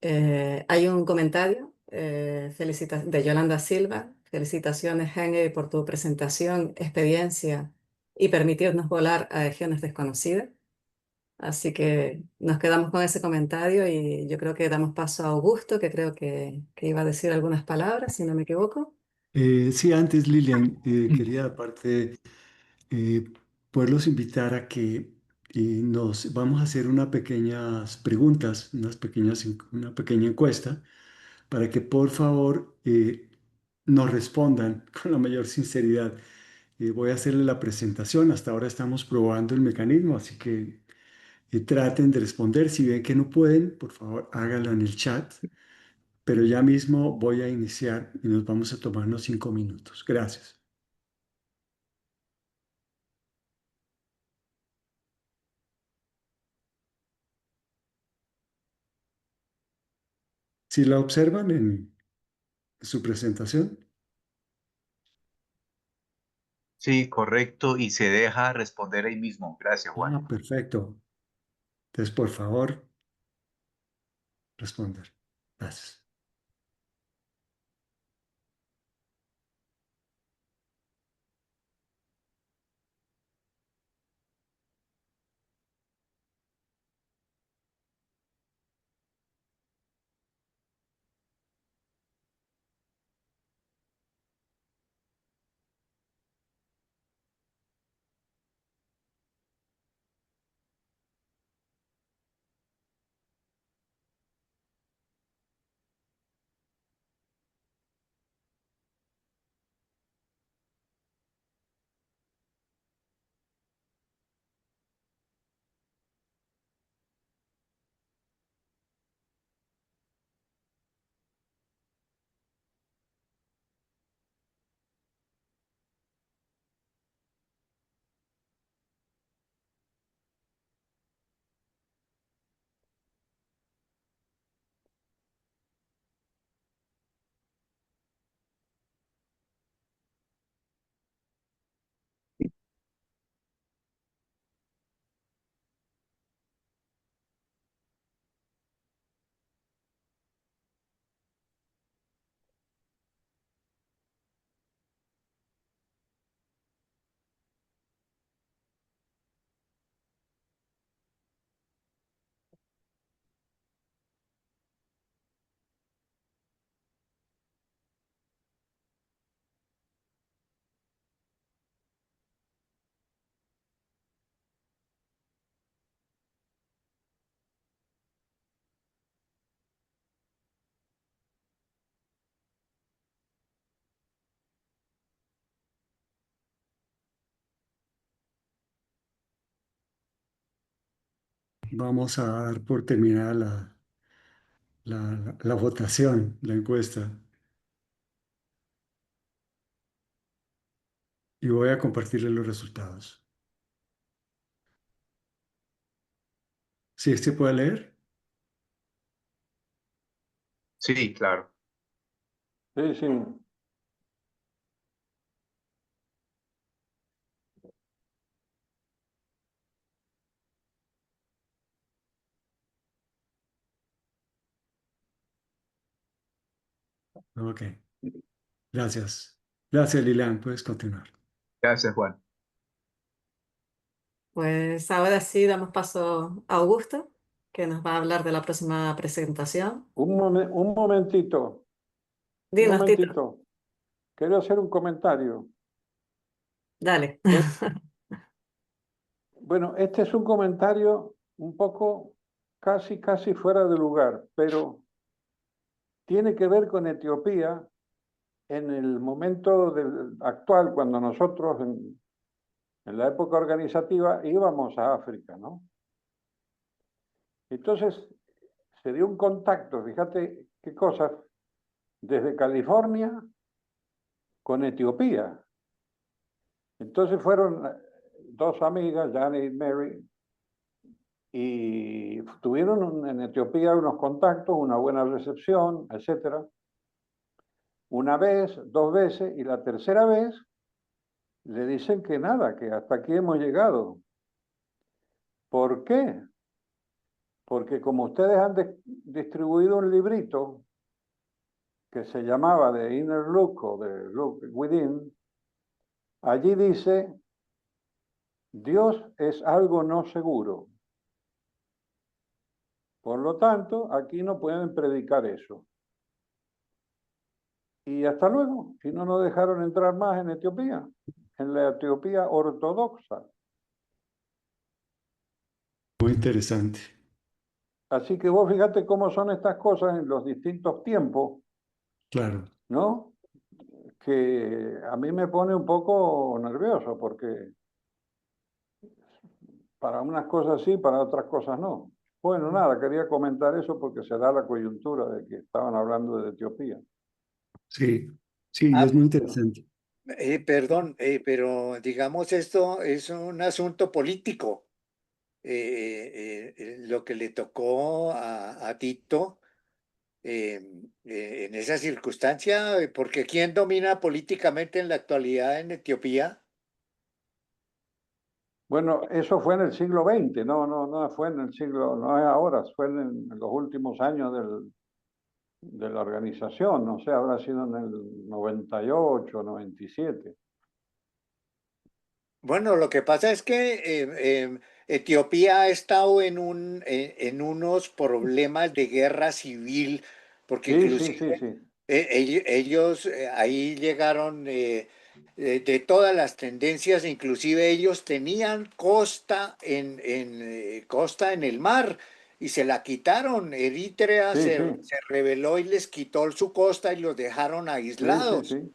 Hay un comentario de Yolanda Silva. Felicitaciones, Henry, por tu presentación, experiencia y permitirnos volar a regiones desconocidas. Así que nos quedamos con ese comentario y yo creo que damos paso a Augusto, que creo que iba a decir algunas palabras, si no me equivoco. Sí, antes Lilian, quería aparte eh, poderlos invitar a que nos vamos a hacer unas pequeñas preguntas, una pequeña encuesta, para que por favor nos respondan con la mayor sinceridad. Voy a hacerle la presentación, hasta ahora estamos probando el mecanismo, así que traten de responder. Si ven que no pueden, por favor háganlo en el chat, pero ya mismo voy a iniciar y nos vamos a tomar unos 5 minutos. Gracias. Si la observan en su presentación. Sí, correcto, y se deja responder ahí mismo. Gracias, Juan. Ah, perfecto. Entonces, por favor, responder. Gracias. Vamos a dar por terminada la votación, la encuesta. Y voy a compartirles los resultados. ¿Sí este puede leer? Sí, claro. Sí, sí. Ok. Gracias. Gracias, Lilian. Puedes continuar. Gracias, Juan. Pues ahora sí damos paso a Augusto, que nos va a hablar de la próxima presentación. Un momentito, un Dinos, Tito, momentito. Quiero hacer un comentario. dale. Bueno, este es un comentario un poco casi fuera de lugar, pero tiene que ver con Etiopía en el momento actual, cuando nosotros en la época organizativa íbamos a África, ¿no? Entonces se dio un contacto, fíjate qué cosas, desde California con Etiopía. Entonces fueron dos amigas, Janet y Mary, y tuvieron en Etiopía unos contactos, una buena recepción, etcétera. Una vez, dos veces, y la tercera vez le dicen que nada, que hasta aquí hemos llegado. ¿Por qué? porque como ustedes han distribuido un librito que se llamaba The Inner Look o The Look Within, allí dice, Dios es algo no seguro. Por lo tanto, aquí no pueden predicar eso. Y hasta luego, si no nos dejaron entrar más en Etiopía, en la Etiopía ortodoxa. Muy interesante. Así que vos fíjate cómo son estas cosas en los distintos tiempos, Claro. ¿no? Que a mí me pone un poco nervioso porque para unas cosas sí, para otras cosas no. Bueno, nada, quería comentar eso porque se da la coyuntura de que estaban hablando de Etiopía. Sí, sí, Ah, es muy interesante. perdón, pero digamos esto es un asunto político. Lo que le tocó a Tito en esa circunstancia, porque ¿quién domina políticamente en la actualidad en Etiopía? Bueno, eso fue en el siglo XX, no fue en el siglo, no es ahora, fue en los últimos años de la organización, no sé, habrá sido en el 98, 97. Bueno, lo que pasa es que Etiopía ha estado en unos problemas de guerra civil, porque Sí, sí, inclusive sí, sí. ellos ahí llegaron de todas las tendencias, inclusive ellos tenían costa en el mar y se la quitaron. Eritrea Sí, sí, se rebeló y les quitó su costa y los dejaron sí, sí, aislados. sí.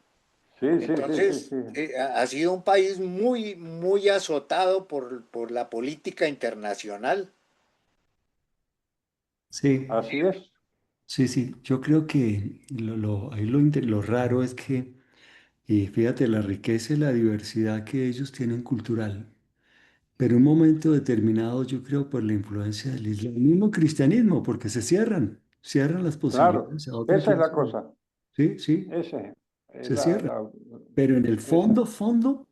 Sí, sí, sí, sí, Entonces, sí. ha sido un país muy, muy azotado por la política internacional. Sí, Así es. sí, sí. Yo creo que ahí lo raro es que, fíjate, la riqueza y la diversidad que ellos tienen cultural. Pero en un momento determinado, yo creo por la influencia del Islam, mismo cristianismo, porque cierran las Claro, posibilidades a otra esa es la clase. cosa. Sí, sí, Ese es se cierra. la, Pero en el esa. fondo,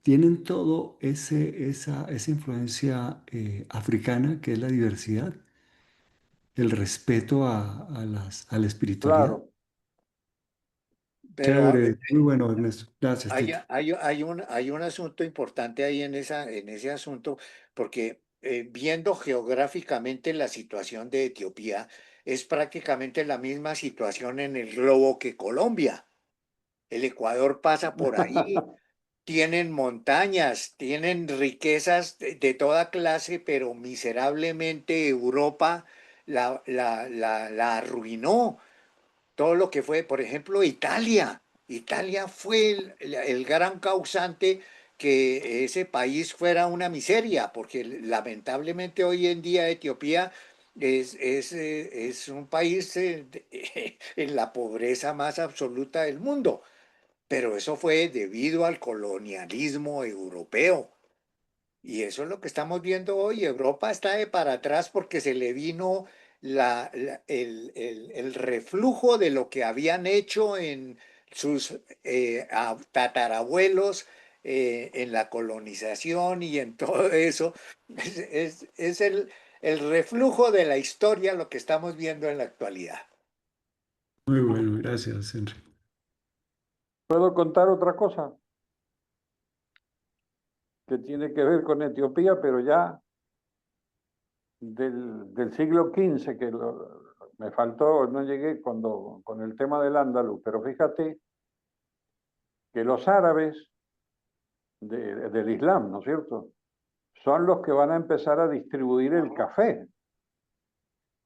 tienen todo esa influencia africana, que es la diversidad, el respeto a la espiritualidad. Pero Chévere, muy bueno, Ernesto. Gracias, Tito. hay un asunto importante ahí en ese asunto, porque viendo geográficamente la situación de Etiopía, es prácticamente la misma situación en el globo que Colombia. El Ecuador pasa por ahí, tienen montañas, tienen riquezas de toda clase, pero miserablemente Europa la arruinó. Todo lo que fue, por ejemplo, Italia. Italia fue el gran causante que ese país fuera una miseria, porque lamentablemente hoy en día Etiopía es un país en la pobreza más absoluta del mundo. Pero eso fue debido al colonialismo europeo. Y eso es lo que estamos viendo hoy. Europa está de para atrás porque se le vino el reflujo de lo que habían hecho en sus tatarabuelos en la colonización y en todo eso. Es el reflujo de la historia lo que estamos viendo en la actualidad. Muy bueno, gracias, Henry. ¿Puedo contar otra cosa que tiene que ver con Etiopía, pero ya del siglo XV, que me faltó, no llegué con el tema del Andaluz, pero fíjate que los árabes del Islam, ¿no es cierto?, son los que van a empezar a distribuir el café,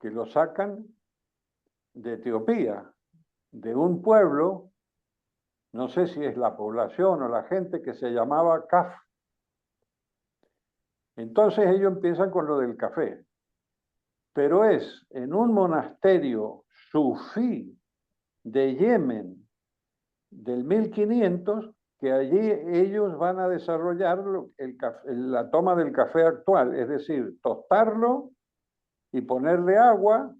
que lo sacan de Etiopía, de un pueblo, no sé si es la población o la gente, que se llamaba Kaf. Entonces ellos empiezan con lo del café, pero es en un monasterio sufí de Yemen del 1500 que allí ellos van a desarrollar la toma del café actual, es decir, tostarlo y ponerle agua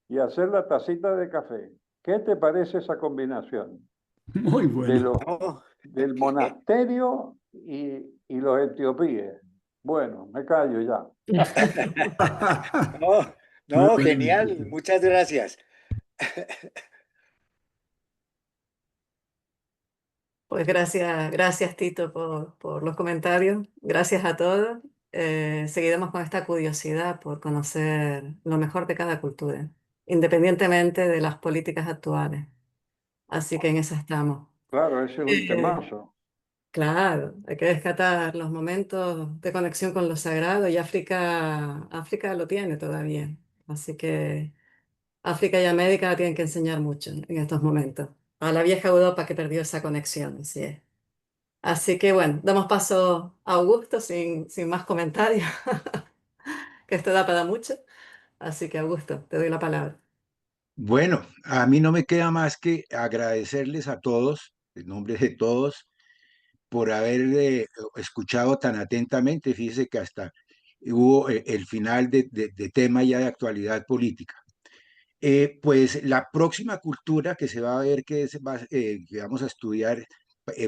y hacer la tacita de café. ¿Qué te parece esa combinación? Muy bueno. No, Del monasterio y los etiopíes. Bueno, me callo ya. No, Muy no, bueno, genial, Tito. muchas gracias. Pues gracias Tito por los comentarios. Gracias a todos. Seguiremos con esta curiosidad por conocer lo mejor de cada cultura, independientemente de las políticas actuales. Así que en eso estamos. Claro, ese es un Eh, temazo. claro, hay que rescatar los momentos de conexión con lo sagrado y África lo tiene todavía. Así que África y América tienen que enseñar mucho en estos momentos. A la vieja Europa que perdió esa conexión, así es. Así que bueno, damos paso a Augusto sin más comentarios, que esto da para mucho. Así que Augusto, te doy la palabra. Bueno, a mí no me queda más que agradecerles a todos, en nombre de todos, por haber escuchado tan atentamente. Fíjese que hasta hubo el final de tema ya de actualidad política. Pues la próxima cultura que se va a ver, que vamos a estudiar,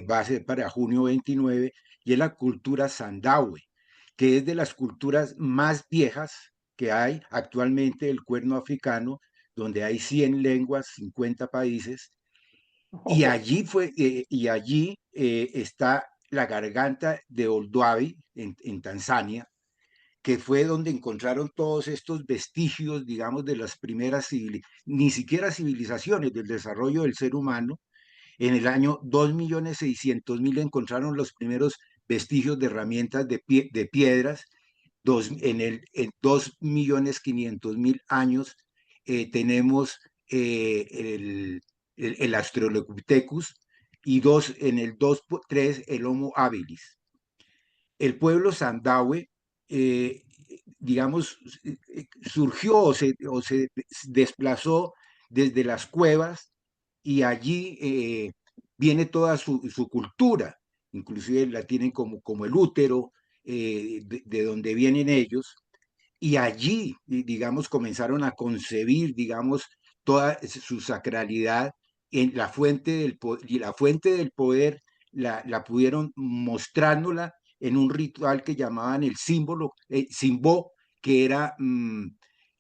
va a ser para junio 29, y es la cultura Sandawe, que es de las culturas más viejas que hay actualmente del Cuerno africano, donde hay 100 lenguas, 50 países, y allí está la garganta de Oldoabi en Tanzania, que fue donde encontraron todos estos vestigios, digamos, de las primeras ni siquiera civilizaciones del desarrollo del ser humano. En el año 2.600.000 encontraron los primeros vestigios de herramientas de piedras. En 2.500.000 años tenemos el Australopithecus, y en el 2.3 el Homo habilis. El pueblo Sandawe, eh, digamos, surgió o se desplazó desde las cuevas, y allí viene toda su cultura, inclusive la tienen como el útero de donde vienen ellos, y allí, digamos, comenzaron a concebir, digamos, toda su sacralidad en la fuente del poder, y la fuente del poder la pudieron mostrándola en un ritual que llamaban el símbolo, Simbó, que era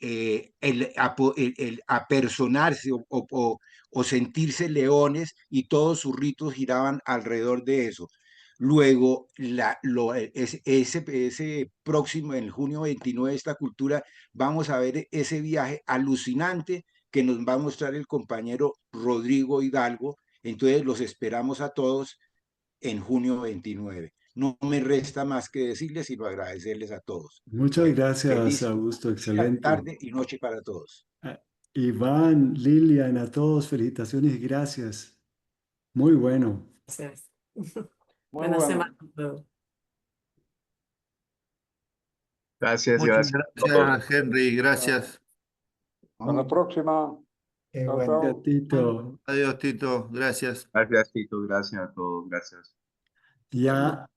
el apersonarse o sentirse leones, y todos sus ritos giraban alrededor de eso. Luego, ese próximo, en junio 29, esta cultura, vamos a ver ese viaje alucinante que nos va a mostrar el compañero Rodrigo Hidalgo. Entonces, los esperamos a todos en junio 29. No me resta más que decirles, sino agradecerles a todos. Muchas Bueno, gracias, feliz Augusto, día, excelente. tarde y noche para todos. Ah, Iván, Lilian, a todos, felicitaciones y gracias. Muy bueno. Gracias. Muy Buena semana. bueno. a todos. Gracias, Muchas gracias a todos. gracias, Henry, gracias. Hasta la próxima. Qué Chao, bueno. chao. Tito. Adiós, Tito, gracias. Gracias, Tito. Gracias a todos. Gracias. Ya